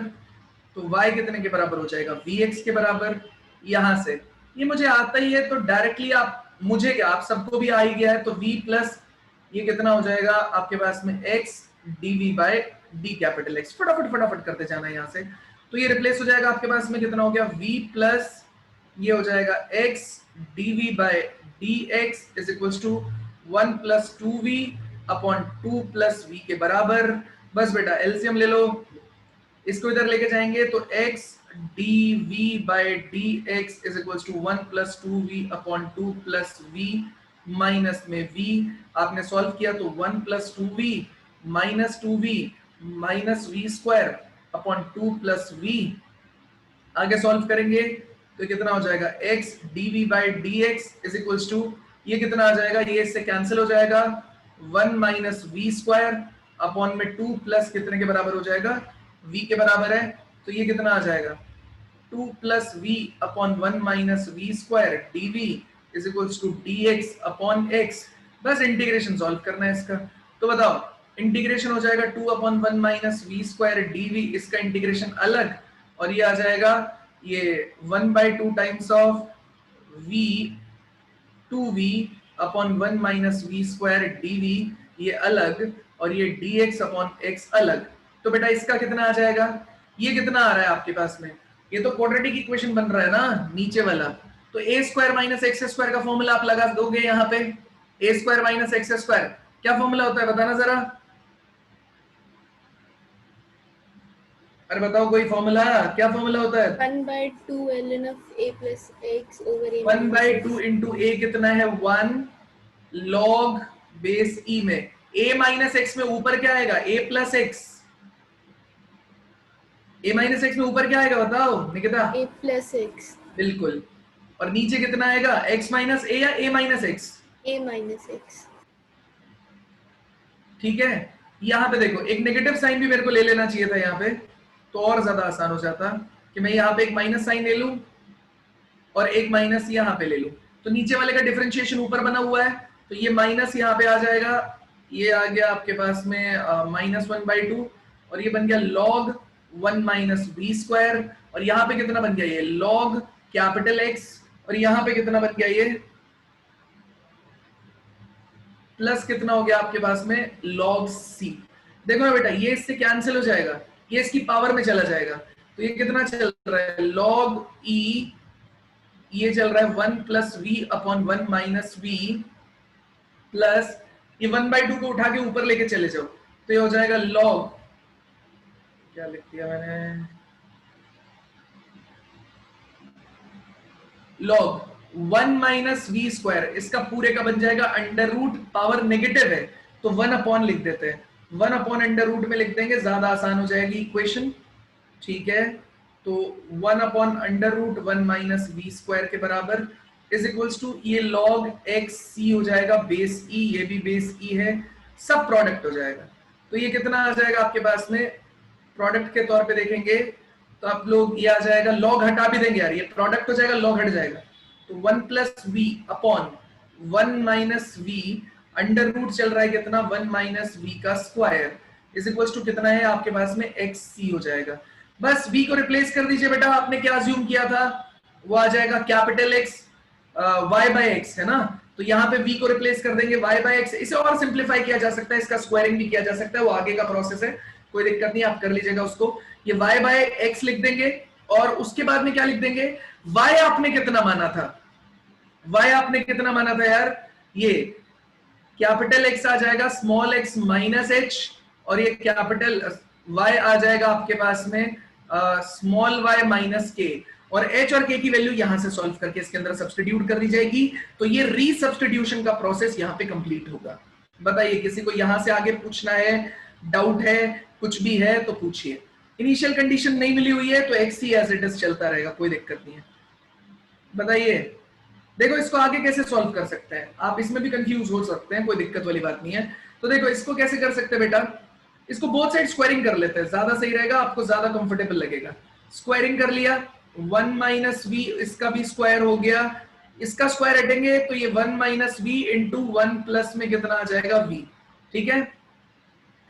तो y कितने के बराबर हो जाएगा vx के बराबर। यहां से ये मुझे आता ही है, तो डायरेक्टली आप, मुझे क्या आप सबको भी आ ही गया है, तो v प्लस ये कितना हो जाएगा आपके पास में x dv by d capital X। फटाफट फटाफट करते जाना है यहां से, तो ये रिप्लेस हो जाएगा आपके पास में कितना हो गया v प्लस ये हो जाएगा x dv by dx is equal to 1 plus 2v upon 2 plus v के बराबर। बस बेटा एलसीएम ले लो, इसको इधर लेके जाएंगे तो x dv by dx is equal to 1 plus 2v upon 2 plus v minus में v। आपने सॉल्व किया तो 1 plus 2v minus 2v minus v square upon 2 plus v। आगे सॉल्व करेंगे तो कितना हो जाएगा x dv by dx is equal to ये कितना आ जाएगा, ये इससे कैंसिल हो जाएगा 1 माइनस वी स्क्वायर अपॉन में 2 प्लस कितने के बराबर हो जाएगा v के बराबर है, तो ये कितना आ जाएगा 2 plus v upon 1 minus v square dv is equal to dx upon x। बस इंटीग्रेशन सॉल्व करना है इसका। तो बताओ इंटीग्रेशन हो जाएगा 2 upon 1 minus v square dv, इसका इंटीग्रेशन अलग, और ये आ जाएगा ये 1/2 times of v 2v upon 1 minus v square dv ये अलग, और ये dx अपॉन x अलग। तो बेटा इसका कितना आ जाएगा, ये कितना आ रहा है आपके पास में, ये तो क्वाड्रेटिक इक्वेशन बन रहा है ना नीचे वाला, तो a square minus x square का फॉर्मूला आप लगा दोगे यहाँ पे। a square minus x square क्या फॉर्मूला होता है बताना जरा। अरे बताओ कोई फॉर्मूला, क्या फॉर्मूला होता है? 1/2 ln of a plus x over a 1 minus by x. 2 into a कितना है? 1 log बेस ई में a माइनस एक्स में ऊपर क्या आएगा? a plus x. a minus x में ऊपर क्या आएगा बताओ निकिता? a plus x. बिल्कुल। और नीचे कितना आएगा? x माइनस ए या a minus x? a minus x. ठीक है, यहाँ पे देखो एक नेगेटिव साइन भी मेरे को ले लेना चाहिए था यहाँ पे, तो और ज्यादा आसान हो जाता कि मैं यहाँ पे एक माइनस साइन ले लूं और एक माइनस यहाँ पे ले लूं, तो नीचे वाले का डिफरेंशिएशन ऊपर बना हुआ है, तो ये माइनस यहाँ पे आ जाएगा, ये आ गया आपके पास में -1/2 और ये बन गया log 1 माइनस वी स्क्वायर, और यहाँ पे कितना बन गया? ये log कैपिटल एक्स, और यहाँ पे कितना बन गया? ये प्लस कितना हो गया आपके पास में? log c। देखो ना बेटा, ये इससे कैंसिल हो जाएगा, ये इसकी पावर में चला जाएगा, तो ये कितना चल रहा है? log e, ये चल रहा है 1 plus v upon 1 minus v, plus ये 1/2 को उठा के ऊपर लेके चले जाओ, तो ये हो जाएगा log, क्या लिख दिया मैंने? log 1 माइनस वी स्क्वायर, इसका पूरे का बन जाएगा अंडर रूट, पावर नेगेटिव है तो 1 अपॉन लिख देते हैं, 1 अपॉन अंडर रूट में लिख देंगे, ज्यादा आसान हो जाएगी इक्वेशन। ठीक है, तो 1 upon under root 1 minus v square के बराबर इज इक्वल्स टू ये log एक्स सी हो जाएगा बेस ई, ये भी बेस ई है, सब प्रोडक्ट हो जाएगा, तो ये कितना आ जाएगा आपके पास में? प्रोडक्ट के तौर पे देखेंगे तो आप लोग ये आ जाएगा, लॉग हटा भी देंगे यार, ये प्रोडक्ट हो जाएगा, लॉग हट जाएगा, तो 1 plus v upon 1 minus v under root चल रहा है कितना? 1 माइनस वी का स्क्वायर इज इक्वल्स टू कितना है आपके पास में? एक्स सी हो जाएगा। बस v को रिप्लेस कर दीजिए बेटा, आपने क्या अज्यूम किया था? वो आ जाएगा capital x y by x, है ना, तो यहाँ पे v को रिप्लेस कर देंगे y बाय एक्स। इसे और सिंप्लीफाई किया जा सकता है, इसका स्क्वायरिंग भी किया जा सकता है, वो आगे का प्रोसेस है, कोई दिक्कत नहीं, आप कर लीजिएगा उसको। ये y बाय एक्स लिख देंगे और उसके बाद में क्या लिख देंगे? y आपने कितना माना था? y आपने कितना माना था यार? ये कैपिटल x आ जाएगा स्मॉल x माइनस h, और ये कैपिटल y आ जाएगा आपके पास में स्मॉल y माइनस k, और h और k की वैल्यू यहां से सॉल्व करके इसके अंदर सब्स्टिट्यूट कर दी जाएगी, तो ये रीसब्स्टिट्यूशन का प्रोसेस यहां पे कंप्लीट होगा। बताइए किसी को यहां से आगे पूछना है, डाउट है, कुछ भी है तो पूछिए। इनिशियल कंडीशन नहीं मिली हुई है तो xc एज इट इज चलता रहेगा, कोई दिक्कत नहीं है। बताइए, देखो इसको आगे कैसे सॉल्व कर सकते हैं, आप इसमें भी कंफ्यूज हो सकते हैं, कोई दिक्कत वाली बात नहीं है। तो देखो इसको कैसे कर सकते हैं बेटा, इसको बोथ साइड स्क्वायरिंग कर लेते हैं, ज्यादा सही रहेगा, आपको ज्यादा कंफर्टेबल लगेगा। स्क्वायरिंग कर लिया, 1 माइनस वी, इसका भी स्क्वायर हो गया, इसका स्क्वायर हटेंगे तो ये 1 माइनस वी इंटू 1 प्लस में कितना आ जाएगा? v। ठीक है,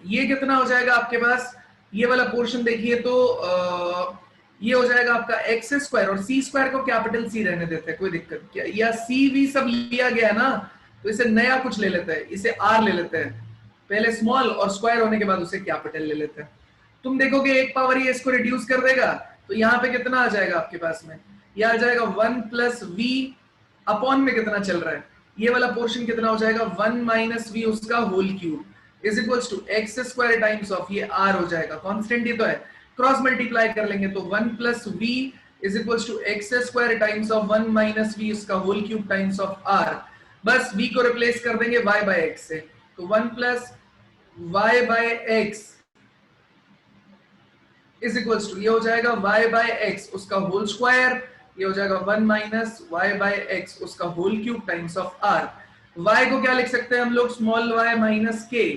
ये कितना हो जाएगा आपके पास? ये वाला पोर्शन देखिए तो ये हो जाएगा आपका एक्स स्क्वायर, और सी स्क्वायर को कैपिटल सी रहने देते हैं, कोई दिक्कत क्या, या सी वी सब लिया गया ना, तो इसे नया कुछ ले लेते हैं, इसे आर ले लेते हैं, पहले स्मॉल और स्क्वायर होने के बाद उसे कैपिटल ले लेते हैं। तुम देखोगे एक पावर ये इसको रिड्यूस कर देगा, तो यहाँ पे कितना आ जाएगा आपके पास में? ये आ जाएगा 1 प्लस वी अपॉन में कितना चल रहा है, ये वाला पोर्शन कितना हो जाएगा? 1 माइनस वी उसका whole cube is equals to x square times of ये आर हो जाएगा, कांस्टेंट ये तो है, क्रॉस मल्टीप्लाई कर लेंगे तो 1 plus v is equals to x square times of 1 minus v उसका whole cube times of r. बस v को रिप्लेस कर देंगे y बाय एक्स से, तो 1 plus y by x is equals to ये हो जाएगा y बाय एक्स उसका होल स्क्वायर, ये हो जाएगा 1 माइनस y बाय एक्स उसका whole cube times of r। y को क्या लिख सकते हैं हम लोग? स्मॉल y माइनस k,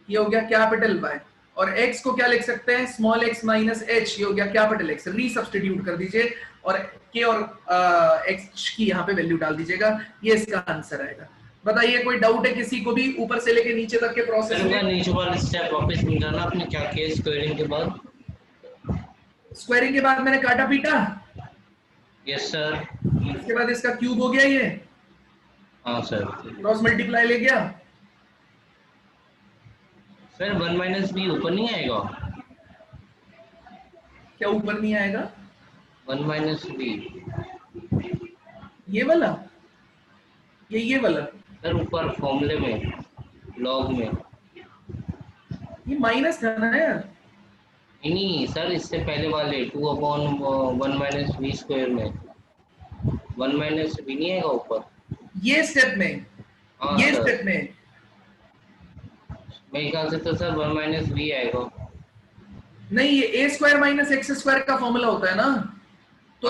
ये हो गया कैपिटल Y, और x को क्या लिख सकते हैं? स्मॉल x माइनस h, ये हो गया कैपिटल X। रीसब्स्टिट्यूट कर दीजिए और k और x की यहाँ पे वैल्यू डाल दीजिएगा, ये इसका आंसर आएगा। बताइए कोई डाउट है किसी को भी ऊपर से लेके नीचे तक के प्रोसेस में? नीचे वाला स्टेप वापस समझाना, आपने क्या किया स्क्वायरिंग के बाद? स्क्वायरिंग के बाद मैंने काटा पीटा, यस सर। इसके बाद इसका क्यूब हो गया, ये हाँ सर। क्रॉस मल्टीप्लाई ले गया। सर 1 माइनस बी ऊपर नहीं आएगा? क्या ऊपर नहीं आएगा? 1 माइनस बी, ये वाला, ये वाला सर ऊपर फॉर्मूले में लॉग में ये माइनस था ना यार। नहीं सर, इससे पहले वाले 2/1 - v² में 1 - v नहीं आएगा ऊपर? ये स्टेप में, हाँ ये सर, स्टेप में मेरे ख्याल से तो सर 1 - v आएगा। नहीं, ये a² माइनस x² का फॉर्मूला होता है ना, तो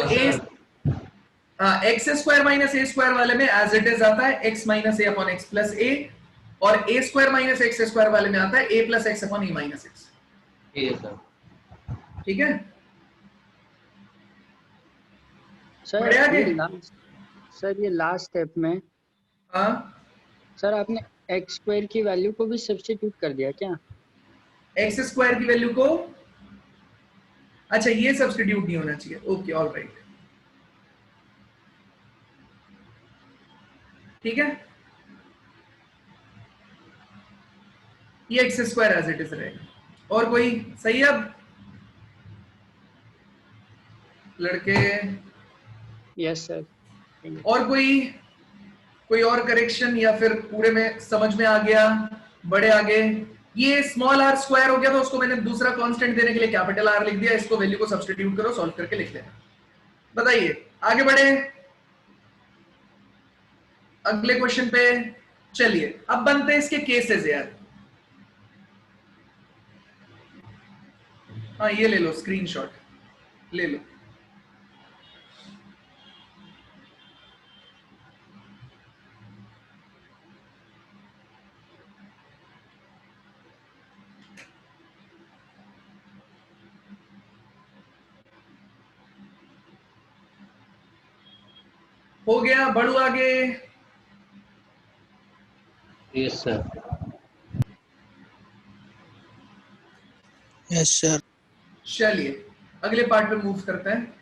हाँ a sir, x² minus a² वाले में एज इट इज आता है x minus a upon x plus a, और a² माइनस x² वाले में आता है a plus x upon a minus x। ठीक है सर। ठीक है, सर बढ़े आगे। ये लास्ट स्टेप में हाँ, सर आपने x² की वैल्यू को भी सब्स्टिट्यूट कर दिया क्या? x² की वैल्यू को, अच्छा ये सब्स्टिट्यूट नहीं होना चाहिए, ओके ऑल राइट, ठीक है, ये x² एज इट इज रहेगा। और कोई सही है? अब लड़के, यस सर। और कोई और करेक्शन, या फिर पूरे में समझ में आ गया? बड़े आगे, ये स्मॉल r स्क्वायर हो गया, तो उसको मैंने दूसरा कांस्टेंट देने के लिए कैपिटल R लिख दिया, इसको वैल्यू को सब्स्टिट्यूट करो, सॉल्व करके लिख लेना। बताइए आगे बढ़े अगले क्वेश्चन पे। चलिए अब बनते हैं इसके केसेस यार। हाँ ये ले लो स्क्रीनशॉट, ले लो। हो गया, बढ़ू आगे। Yes sir. Yes sir. चलिए अगले पार्ट पे मूव करते हैं।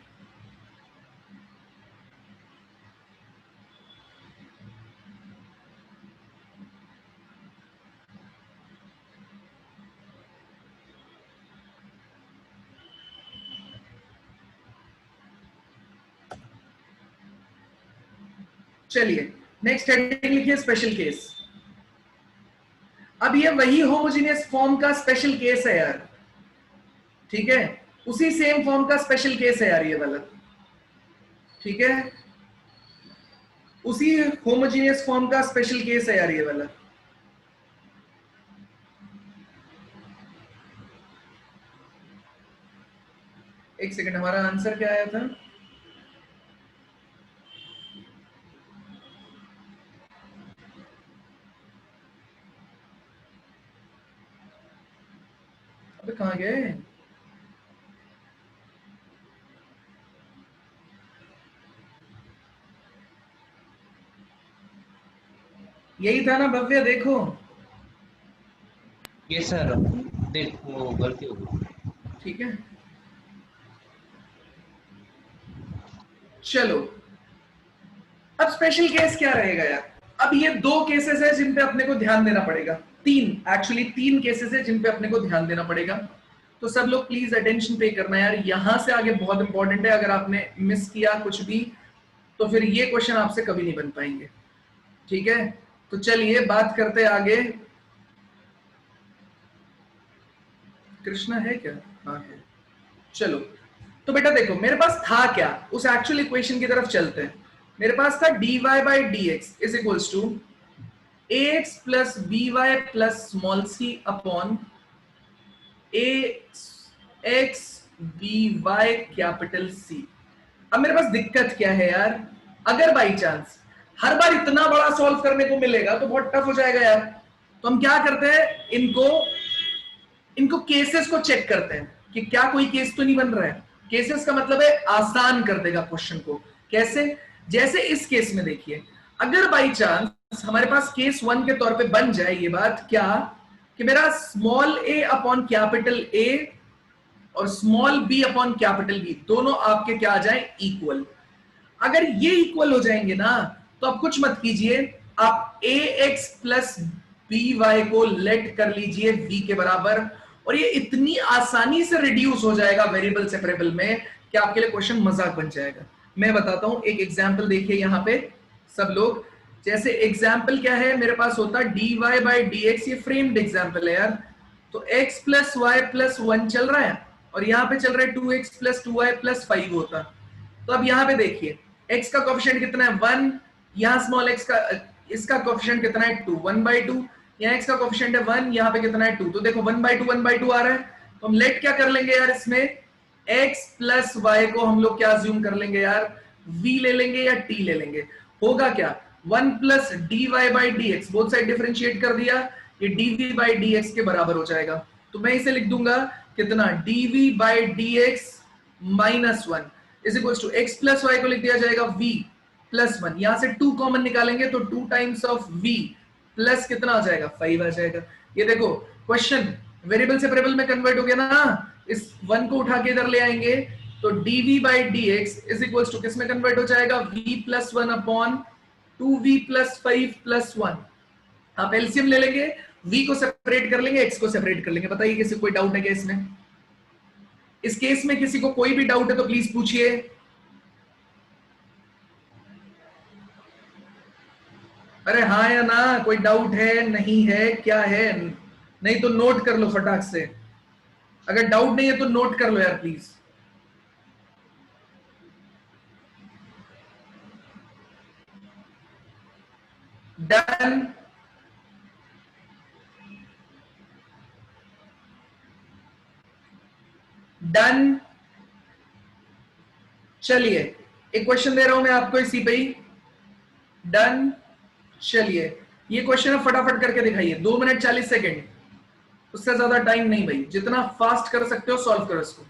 चलिए नेक्स्ट हेडिंग लिखिए स्पेशल केस। अब ये वही होमोजेनियस फॉर्म का स्पेशल केस है यार, ठीक है, उसी सेम फॉर्म का स्पेशल केस है यार ये वाला, ठीक है, उसी होमोजेनियस फॉर्म का स्पेशल केस है यार ये वाला। एक सेकंड, हमारा आंसर क्या आया था? अबे कहां गए? यही था ना भव्य, देखो। यस सर, देखो गलती हो गई। ठीक है, चलो अब स्पेशल केस क्या रहेगा यार? अब ये दो केसेस है जिन पे अपने को ध्यान देना पड़ेगा, तीन केसेस है जिन पे अपने को ध्यान देना पड़ेगा। तो सब लोग प्लीज अटेंशन पे करना यार, यहां से आगे बहुत इंपॉर्टेंट है। अगर आपने मिस किया कुछ भी तो फिर ये क्वेश्चन आपसे कभी नहीं बन पाएंगे, ठीक है। तो चलिए बात करते आगे। कृष्णा है क्या? हाँ है। चलो तो बेटा देखो मेरे पास था क्या, उस एक्चुअल इक्वेशन की तरफ चलते हैं। मेरे पास था dy by dx is equals to ax plus by plus small c upon ax by capital C। अब मेरे पास दिक्कत क्या है यार, अगर बाई चांस हर बार इतना बड़ा सॉल्व करने को मिलेगा तो बहुत टफ हो जाएगा यार। तो हम क्या करते हैं, इनको केसेस को चेक करते हैं कि क्या कोई केस तो नहीं बन रहा है। केसेस का मतलब है आसान कर देगा क्वेश्चन को। कैसे? जैसे इस केस में देखिए, अगर बाई चांस हमारे पास केस 1 के तौर पे बन जाए ये बात, क्या कि मेरा small a upon capital A और small b upon capital B दोनों आपके क्या आ जाए, इक्वल। अगर ये इक्वल हो जाएंगे ना तो आप कुछ मत कीजिए, आप ax प्लस by को लेट कर लीजिए v के बराबर, और ये इतनी आसानी से रिड्यूस हो जाएगा वेरिएबल सेपरेबल में कि आपके लिए क्वेश्चन मजाक बन जाएगा। मैं बताता हूं, एक एग्जांपल देखिए यहां पे सब लोग। जैसे एग्जांपल क्या है, मेरे पास होता dy by dx, ये फ्रेम्ड एग्जांपल है यार। तो x प्लस वाई प्लस 1 चल रहा है, और यहाँ पे चल रहा है 2x प्लस 2y प्लस 5 होता। तो अब यहाँ पे देखिए x का कोफिशिएंट कितना है 1, यहाँ स्मॉल x का इसका कोफिशिएंट कितना है 2, 1/2, यहाँ x का कोफिशिएंट है 1, यहाँ पे कितना है 2। तो देखो 1/2 आ रहा है, तो हम लेट क्या कर लेंगे यार, इसमें x प्लस y को हम लोग क्या अज्यूम कर लेंगे यार, v ले लेंगे या t ले लेंगे। होगा क्या 1 plus dy by dx, both side differentiate कर दिया, ये dv बाई dx के बराबर हो जाएगा। तो मैं इसे लिख दूंगा कितना, dv by dx minus 1 is equal to x plus y को लिख दिया जाएगा v प्लस 1, यहां से 2 कॉमन निकालेंगे तो 2 टाइम्स ऑफ v प्लस कितना आ जाएगा 5 आ जाएगा। ये देखो क्वेश्चन वेरिएबल से वेरिएबल में कन्वर्ट हो गया ना, इस 1 को उठा के इधर ले आएंगे तो dv by dx is equal to किस में कन्वर्ट हो जाएगा, v plus 1 upon 2v plus 5 plus 1। आप एलसीएम ले लेंगे, v को सेपरेट कर लेंगे, x को सेपरेट कर लेंगे। बताइए किसी को कोई डाउट है क्या इसमें? इस केस में किसी को कोई भी डाउट है तो प्लीज पूछिए। अरे हाँ या ना, कोई डाउट है, नहीं है, क्या है? नहीं तो नोट कर लो फटाक से, अगर डाउट नहीं है तो नोट कर लो यार प्लीज। डन। डन। चलिए एक क्वेश्चन दे रहा हूं मैं आपको इसी पे ही। डन। चलिए ये क्वेश्चन है, फटाफट करके दिखाइए, 2 मिनट 40 सेकेंड, उससे ज्यादा टाइम नहीं भाई, जितना फास्ट कर सकते हो सॉल्व करो इसको।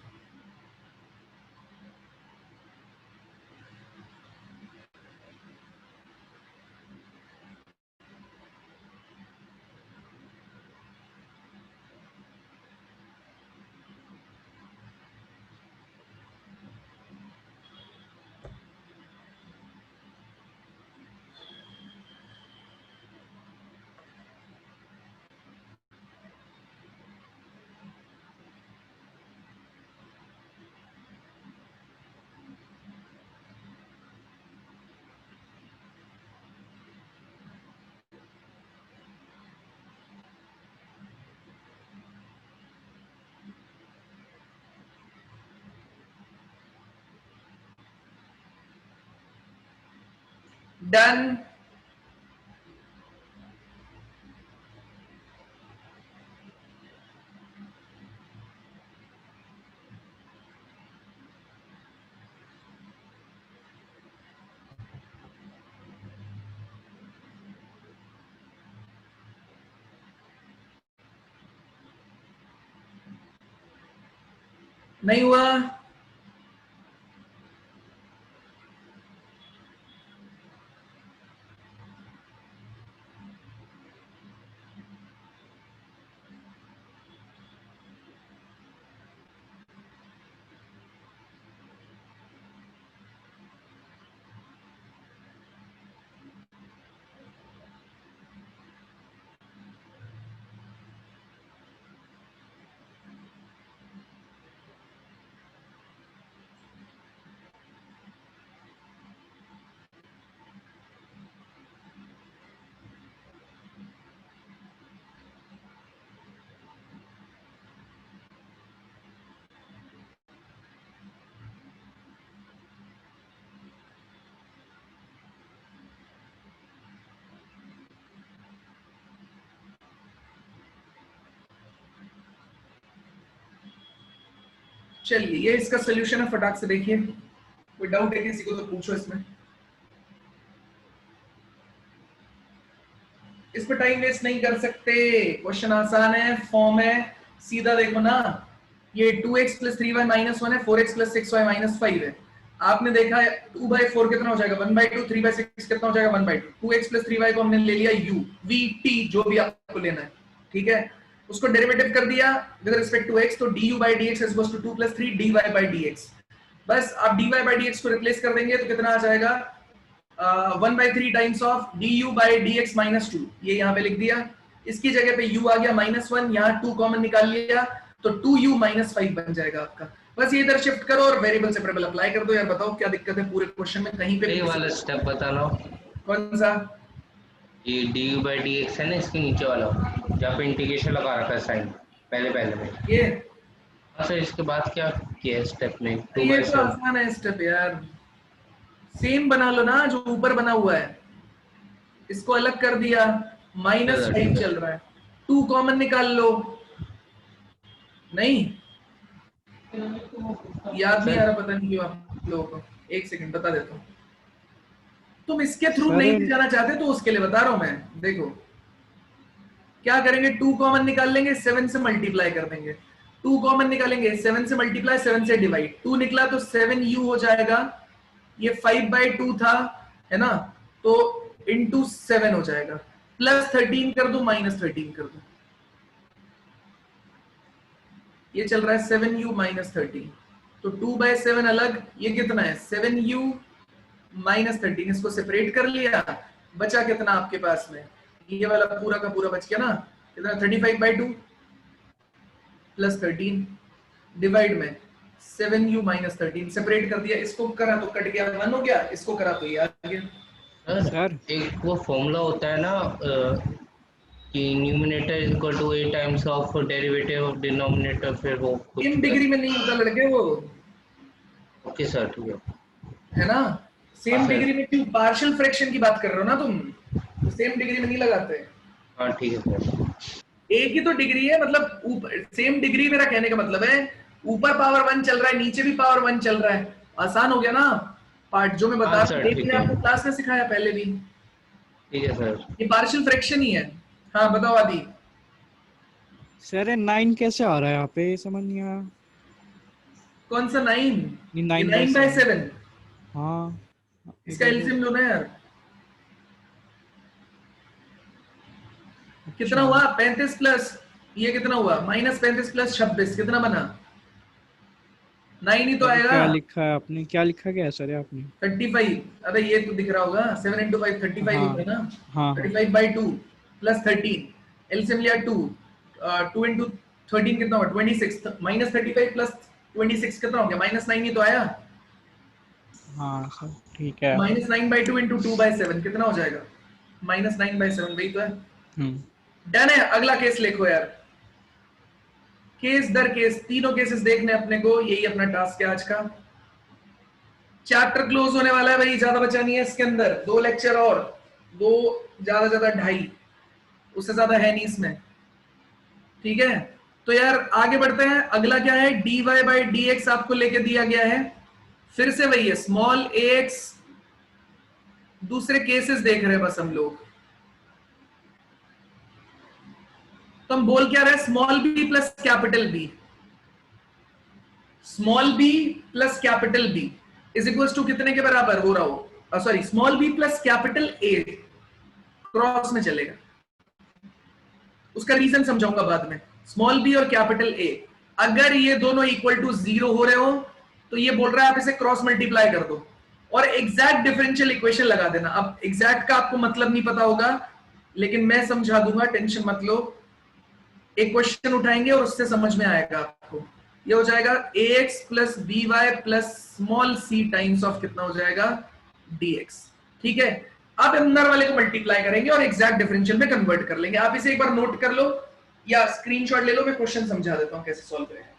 डन। नहीं हुआ? चलिए ये इसका सोल्यूशन है, फटाक से देखिए। कोई डाउट है किसी को तो पूछो इसमें। इस पे टाइम वेस्ट नहीं कर सकते, क्वेश्चन आसान है, फॉर्म है, सीधा देखो ना। ये 2x प्लस 3y माइनस 1 है, 4x प्लस 6y माइनस 5 है। आपने देखा है 2/4 कितना हो जाएगा 1/2, 3/6 कितना हो जाएगा 1/2। 2x प्लस 3y को हमने ले लिया u, v, t जो भी आपको लेना है, ठीक है, उसको डेरिवेटिव कर दिया विद रिस्पेक्ट टू x, तो du by dx is equal to 2 plus 3 dy by dx। बस आप dy by dx को रिप्लेस कर देंगे तो कितना आ जाएगा 1/3 times of du by dx minus 2, ये यहाँ पे लिख दिया। इसकी जगह पे u आ गया -1, यहाँ 2 कॉमन निकाल लिया तो 2u माइनस 5 बन जाएगा आपका। बस ये इधर शिफ्ट करो और वेरिएबल से वेरिएबल अप्लाई कर दो। यार बताओ क्या दिक्कत है पूरे क्वेश्चन में? कहीं पे ये वाला स्टेप बता लो। कौन सा? ये du by dx है ना, इसके नीचे वाला जहाँ पे इंटीग्रेशन लगा रखा है साइन पहले में। ये हाँ सर, इसके बाद क्या किया स्टेप में? ये तो 2/7। आसान है स्टेप यार, सेम बना लो ना जो ऊपर बना हुआ है, इसको अलग कर दिया, -5 ठीक है। चल रहा है, 2 कॉमन निकाल लो। नहीं याद नहीं आ सर रहा, पता नहीं क्यों आप लोगों को। एक सेकंड बता देता हूँ, तुम इसके थ्रू सर नहीं जाना चाहते तो उसके लिए बता रहा हूं मैं। देखो क्या करेंगे, 2 कॉमन निकाल लेंगे, 7 से मल्टीप्लाई कर देंगे। 2 कॉमन निकालेंगे, 7 से मल्टीप्लाई, 7 से डिवाइड, 2 निकला तो 7u हो जाएगा। ये 5/2 था, है ना, तो इंटू 7 हो जाएगा, +13 कर दो, -13 कर दो, ये चल रहा है 7u -13, तो 2/7 अलग, ये कितना है 7u -13, इसको सेपरेट कर लिया, बचा कितना आपके पास में, ये वाला पूरा का पूरा बच गया ना, कितना 35/2 +13 डिवाइड में 7u -13, सेपरेट कर दिया, इसको करा तो कट गया 1 हो गया, इसको करा तो ये आ गया। सर एक वो फॉर्मूला होता है ना कि numerator is equal to a times of derivative of denominator, फिर वो सेम डिग्री में नहीं होता लड़के वो, ओके सर ठीक है ना, सेम हाँ, डिग्री में क्यों, पार्शियल फ्रैक्शन की बात कर रहे हो ना तुम, तो सेम डिग्री में नहीं लगाते। हाँ ठीक है सर। एक ही तो डिग्री है, मतलब ऊपर सेम डिग्री, मेरा कहने का मतलब है ऊपर पावर 1 चल रहा है, नीचे भी पावर 1 चल रहा है, आसान हो गया ना पार्ट, जो मैं बता हाँ सर, ठीक है। आपको क्लास में सिखाया पहले भी, ठीक है सर। ये पार्शियल फ्रैक्शन ही है। हाँ बताओ आदि। सर 9 कैसे आ रहा है यहाँ पे, समझ नहीं आया। कौन सा 9? नहीं, 9/7, हाँ इसका एलसीएम लो ना यार, कितना हुआ 35 प्लस ये कितना हुआ -35 + 26 कितना बना, 9 ही तो आएगा। क्या लिखा है आपने, क्या लिखा गया है सर आपने? 35, अरे ये तो दिख रहा होगा, 7 × 5 35 हाँ, होता है ना, हाँ, 35/2 + 13, एलसीएम लिया 2, 2 × 13 कितना हुआ 26, -35 + 26 कितना हो गया -9 ही तो आया, हाँ सर ठीक है। -9/2 × 2/7 कितना हो जाएगा, -9/7, वही तो है। डन है, अगला केस लिखो यार, केस दर केस, तीनों केसेस देखने अपने को, यही अपना टास्क है आज का। चैप्टर क्लोज होने वाला है भाई, ज्यादा बचा नहीं है इसके अंदर, 2 लेक्चर और, 2 ज्यादा 2.5, उससे ज्यादा है नहीं इसमें, ठीक है। तो यार आगे बढ़ते हैं, अगला क्या है, dy/dx आपको लेके दिया गया है, फिर से वही है स्मॉल ax, दूसरे केसेस देख रहे हैं बस हम लोग, तो हम बोल क्या रहे हैं, small b + capital B, small b + capital B is equal to कितने के बराबर हो रहा हो, sorry small b + capital A cross में चलेगा, उसका रीजन समझाऊंगा बाद में। स्मॉल b और कैपिटल A अगर ये दोनों इक्वल टू 0 हो रहे हो तो ये बोल रहा है आप इसे क्रॉस मल्टीप्लाई कर दो और एग्जैक्ट डिफरेंशियल इक्वेशन लगा देना। अब एग्जैक्ट का आपको मतलब नहीं पता होगा, लेकिन मैं समझा दूंगा, टेंशन मत लो। एक क्वेश्चन उठाएंगे और उससे समझ में आएगा आपको। ये हो जाएगा ax + by + small c times of कितना हो जाएगा dx, ठीक है। अब अंदर वाले को मल्टीप्लाई करेंगे और एग्जैक्ट डिफरेंशियल में कन्वर्ट कर लेंगे। आप इसे एक बार नोट कर लो या स्क्रीनशॉट ले लो, मैं क्वेश्चन समझा देता हूं कैसे सॉल्व करें।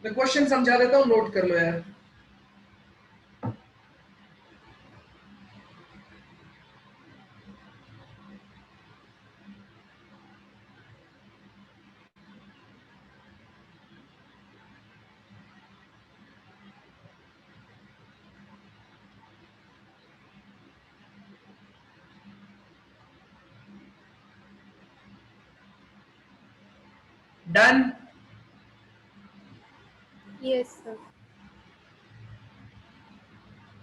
मैं क्वेश्चन समझा देता हूं, नोट कर लो यार। डन? Yes, sir.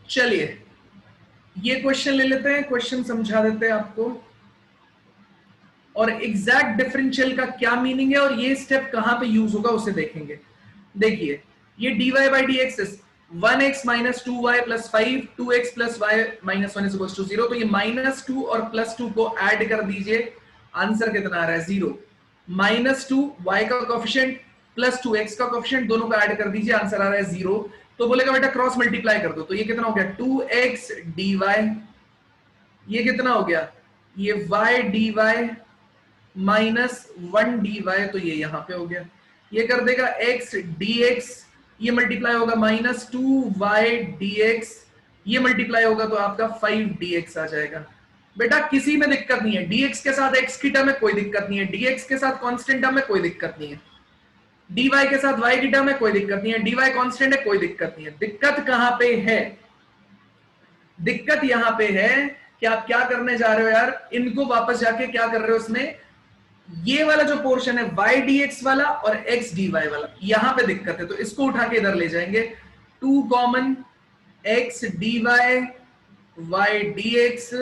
चलिए ये क्वेश्चन ले लेते हैं, क्वेश्चन समझा देते हैं आपको, और एग्जैक्ट डिफरेंशियल का क्या मीनिंग है और ये स्टेप कहां पे यूज होगा उसे देखेंगे। देखिए ये dy/dx 1x - 2y + 5 2x + y - 1 = 0, तो ये -2 और +2 को ऐड कर दीजिए, आंसर कितना आ रहा है 0। -2 y का कोएफिशिएंट +2 x का कोएफिशिएंट, दोनों का ऐड कर दीजिए, आंसर आ रहा है 0। तो बोलेगा बेटा क्रॉस मल्टीप्लाई कर दो, तो ये कितना हो गया 2x dy, ये कितना हो गया ये y dy माइनस 1 dy, तो ये यहां पे हो गया। ये कर देगा x dx, ये मल्टीप्लाई होगा माइनस 2y dx, ये मल्टीप्लाई होगा तो आपका 5 dx आ जाएगा। बेटा किसी में दिक्कत नहीं है, dx के साथ x की टर्म में कोई दिक्कत नहीं है, dx के साथ कांस्टेंट टर्म में कोई दिक्कत नहीं है, dy के साथ y की टर्म में कोई दिक्कत नहीं है, dy कांस्टेंट है कोई दिक्कत नहीं है। दिक्कत कहां पे है? दिक्कत यहां पे है कि आप क्या करने जा रहे हो यार, इनको वापस जाके क्या कर रहे हो, उसमें ये वाला जो पोर्शन है y dx वाला और x dy वाला, यहां पे दिक्कत है, तो इसको उठा के इधर ले जाएंगे। 2 common x dy y dx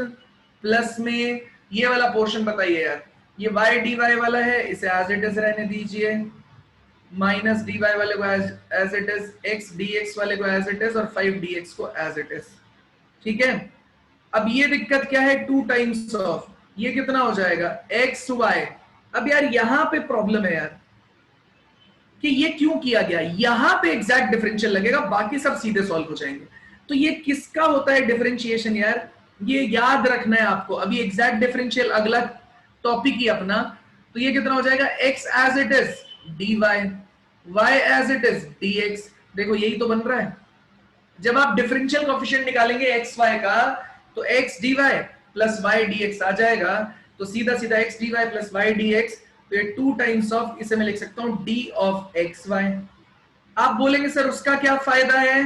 plus में ये वाला पोर्शन बताइए यार, ये y dy वाला है, इसे एज इट इज रहने दीजिए, माइनस dy वाले को as it is, x dx वाले को एज इट इज और 5 dx को एज इट इज। ठीक है, अब ये दिक्कत क्या है, 2 टाइम्स ऑफ ये कितना हो जाएगा x y। अब यार यहां पे प्रॉब्लम है यार कि ये क्यों किया गया, यहां पे एग्जैक्ट डिफरेंशियल लगेगा, बाकी सब सीधे सॉल्व हो जाएंगे। तो ये किसका होता है डिफरेंशिएशन यार, ये याद रखना है आपको। अभी एग्जैक्ट डिफरेंशियल अगला टॉपिक ही अपना, तो ये कितना हो जाएगा x as it is dy, y as it is dx। देखो यही तो बन रहा है, जब आप डिफरेंशियल कोएफिशिएंट निकालेंगे x y का तो x dy plus y dx आ जाएगा, तो सीधा सीधा x dy plus y dx, तो ये 2 टाइम्स ऑफ, इसे मैं लिख सकता हूं d ऑफ x y। आप बोलेंगे सर उसका क्या फायदा है,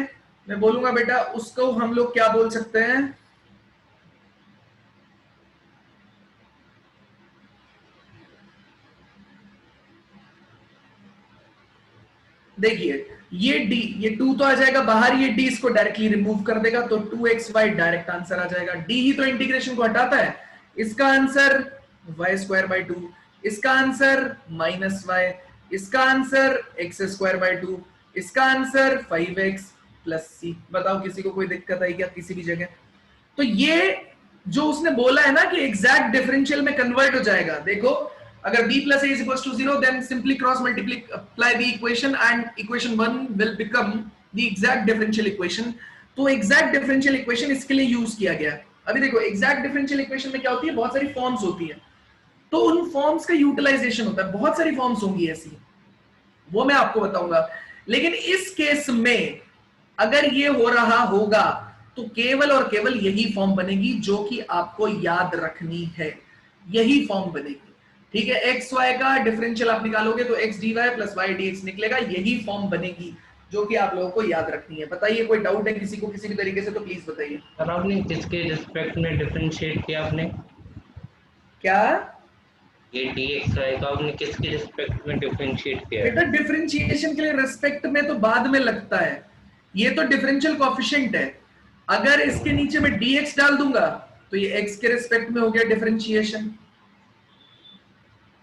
मैं बोलूंगा बेटा उसको हम लोग क्या बोल सकते हैं, देखिए ये d, ये 2 तो आ जाएगा बाहर, ये d इसको डायरेक्टली रिमूव कर देगा, तो 2xy डायरेक्ट आंसर आ जाएगा। d ही तो इंटीग्रेशन को हटाता है, इसका आंसर y²/2, इसका आंसर -y, इसका आंसर x²/2, इसका आंसर 5x + c। बताओ किसी को कोई दिक्कत आई क्या किसी भी जगह? तो ये जो उसने बोला है ना कि एग्जैक्ट डिफरेंशियल में कन्वर्ट हो जाएगा, देखो अगर b + a = 0 then simply cross multiply the equation and equation 1 will become the exact differential equation। तो exact differential equation इसके लिए यूज किया गया। अभी देखो exact differential equation में क्या होती है, बहुत सारी फॉर्म्स होती है, तो उन फॉर्म्स का यूटिलाइजेशन होता है, बहुत सारी फॉर्म्स होंगी ऐसी, वो मैं आपको बताऊंगा। लेकिन इस केस में अगर ये हो रहा होगा तो केवल और केवल यही फॉर्म बनेगी जो कि आपको याद रखनी है, यही फॉर्म बनेगी। ठीक है, एक्स वाई का डिफरेंशियल आप निकालोगे तो x dy plus y dx निकलेगा, यही फॉर्म बनेगी जो कि आप लोगों को याद रखनी है। बताइए कोई डाउट है किसी को किसी भी तरीके से तो प्लीज बताइए। सर आपने किसके रिस्पेक्ट में डिफरेंशिएट किया आपने? क्या ये dxy का आपने किसके रिस्पेक्ट में डिफरेंशिएट किया? बेटा डिफरेंशिएशन के लिए रिस्पेक्ट में तो बाद में लगता है, ये तो डिफरेंशियल कोएफिशिएंट है। अगर इसके नीचे मैं dx डाल दूंगा तो ये x के रिस्पेक्ट में हो गया डिफरेंशिएशन,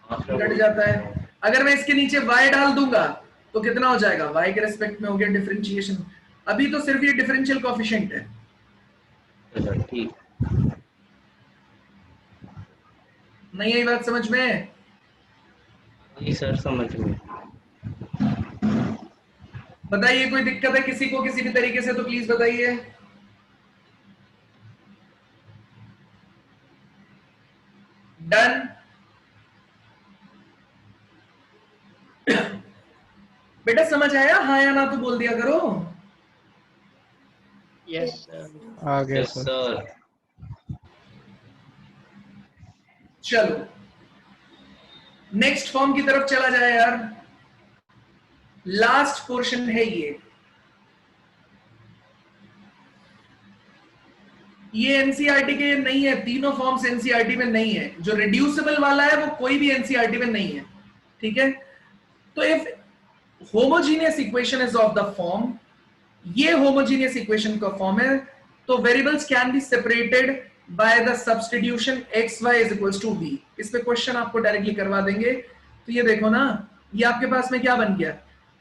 कट जाता है। अगर मैं इसके नीचे y डाल दूंगा तो कितना हो जाएगा, y के रिस्पेक्ट में हो गया डिफरेंशिएशन। अभी तो सिर्फ ये डिफरेंशियल कोएफिशिएंट है। ठीक, नहीं आई बात समझ में? जी सर समझ में। बताइए कोई दिक्कत है किसी को किसी भी तरीके से तो प्लीज बताइए। डन। बेटा समझ आया, हाँ या ना तो बोल दिया करो। Yes sir. आ गया यस सर। सर। चलो नेक्स्ट फॉर्म की तरफ चला जाए यार, लास्ट पोर्शन है ये एनसीईआरटी के नहीं है, तीनों फॉर्म्स एनसीईआरटी में नहीं है। जो रिड्यूसिबल वाला है वो कोई भी एनसीईआरटी में नहीं है। ठीक है, तो if homogeneous equation is of the form, ये होमोजीनियस इक्वेशन का फॉर्म है, तो variables can be separated by the substitution x y = v। इस पे क्वेश्चन आपको डायरेक्टली करवा देंगे। तो ये देखो ना, ये आपके पास में क्या बन गया,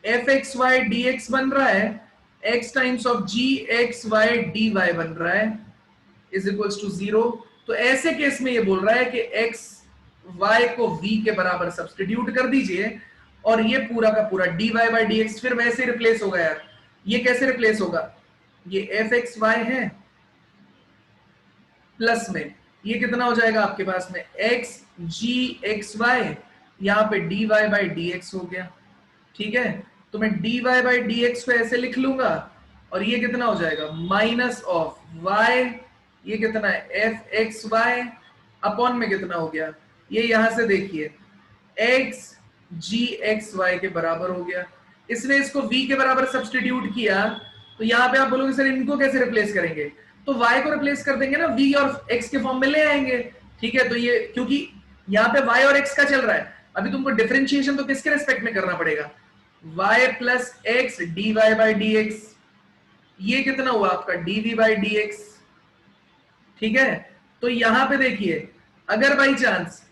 fxy dx बन रहा है, x times of gxy dy बन रहा है = 0। तो ऐसे केस में ये बोल रहा है कि x y को v के बराबर सब्स्टिट्यूट कर दीजिए और ये पूरा का पूरा dy by dx फिर वैसे रिप्लेस होगा यार। ये कैसे रिप्लेस होगा, ये fxy है प्लस में ये कितना हो जाएगा आपके पास में एक्स जी एक्स वाई, यहाँ पे dy बाई डी एक्स हो गया, ठीक है। तो मैं dy बाई डी एक्स को ऐसे लिख लूंगा, और ये कितना हो जाएगा माइनस ऑफ y, ये कितना है एफ एक्स वाई अपॉन में कितना हो गया, ये यहां से देखिए x जी एक्स वाई के बराबर हो गया। इसने इसको v के बराबर सब्स्टिट्यूट किया, तो यहाँ पे आप बोलोगे सर इनको कैसे रिप्लेस करेंगे, तो y को रिप्लेस कर देंगे ना, v और x के फॉर्म में ले आएंगे, ठीक है। तो ये क्योंकि यहाँ पे y और x का चल रहा है, अभी तुमको डिफरेंशिएशन तो किसके रेस्पेक्ट में करना पड़ेगा, y plus x d y by d x, ये कितना हुआ आपका dv बाई डी एक्स, ठीक है। तो यहां पे देखिए अगर बाई चांस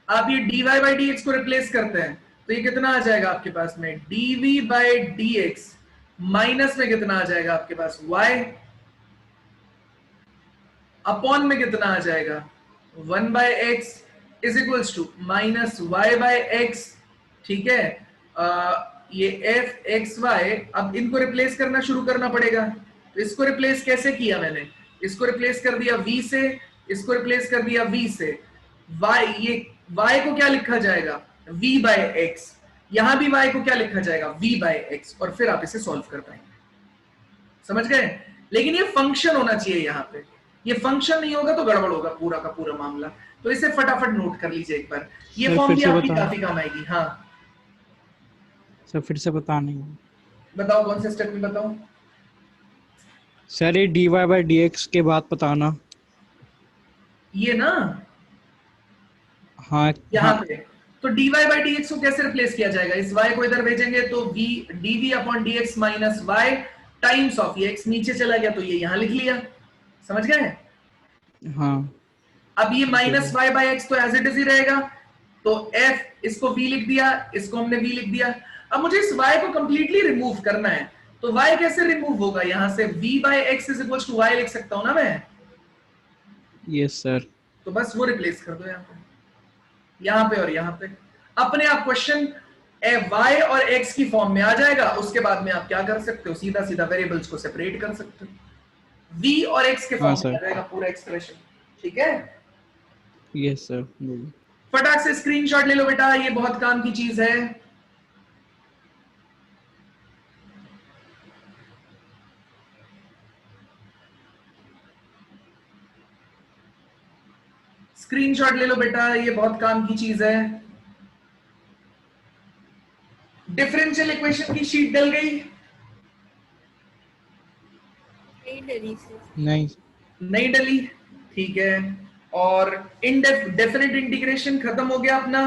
आप ये dy बाई डी एक्स को रिप्लेस करते हैं तो ये कितना आ जाएगा आपके पास में dv by d x, minus में कितना आ जाएगा आपके पास y, अपॉन में कितना आ जाएगा 1 by x is equals to minus y by x, ठीक है। ये एफ एक्स वाई, अब इनको रिप्लेस करना शुरू करना पड़ेगा। तो इसको रिप्लेस कैसे किया मैंने, इसको रिप्लेस कर दिया v से, इसको रिप्लेस कर दिया v से, y, ये y को क्या लिखा जाएगा v बाई एक्स, यहां भी y को क्या लिखा जाएगा v बाई एक्स, और फिर आप इसे सॉल्व कर पाएंगे, समझ गए। लेकिन ये फंक्शन होना चाहिए, यहाँ पे ये फंक्शन नहीं होगा तो गड़बड़ होगा पूरा का पूरा मामला। तो इसे फटाफट नोट कर लीजिए एक बार, ये सर, फॉर्म फिर भी से आपकी बताओ। काफी काम आएगी। हाँ सर फिर से बता नहीं। बताओ कौन से स्टेप में बताओ। सर ये dy बाई डी एक्स के बाद बताना। ये ना हाँ यहाँ हाँ, पे तो dy बाई डी एक्स को कैसे रिप्लेस किया जाएगा, इस y को इधर भेजेंगे तो v dv upon dx minus y times of ये x नीचे चला गया तो ये यहाँ लिख लिया, समझ गए। हाँ अब ये माइनस y बाई एक्स तो एज इट इज ही रहेगा, तो f इसको v लिख दिया, इसको हमने v लिख दिया। अब मुझे इस y को कंप्लीटली रिमूव करना है, तो y कैसे रिमूव होगा, यहां से v by x is equal to y लिख सकता हूं ना मैं, यस सर। तो बस वो रिप्लेस कर दो यहाँ पे और यहाँ पे, अपने आप क्वेश्चन y और x की फॉर्म में आ जाएगा। उसके बाद में आप क्या कर सकते हो, सीधा सीधा वेरिएबल्स को सेपरेट कर सकते हो, v और x के फॉर्म में आ जाएगा पूरा एक्सप्रेशन, ठीक है। Yes sir. बोलिए। फटाक से स्क्रीनशॉट ले लो बेटा, ये बहुत काम की चीज है। स्क्रीनशॉट ले लो बेटा, ये बहुत काम की चीज है। डिफरेंशियल इक्वेशन की शीट डल गई, नहीं डली सर। नहीं नहीं डली, ठीक है। और इनडेफिनिट इंटीग्रेशन खत्म हो गया अपना।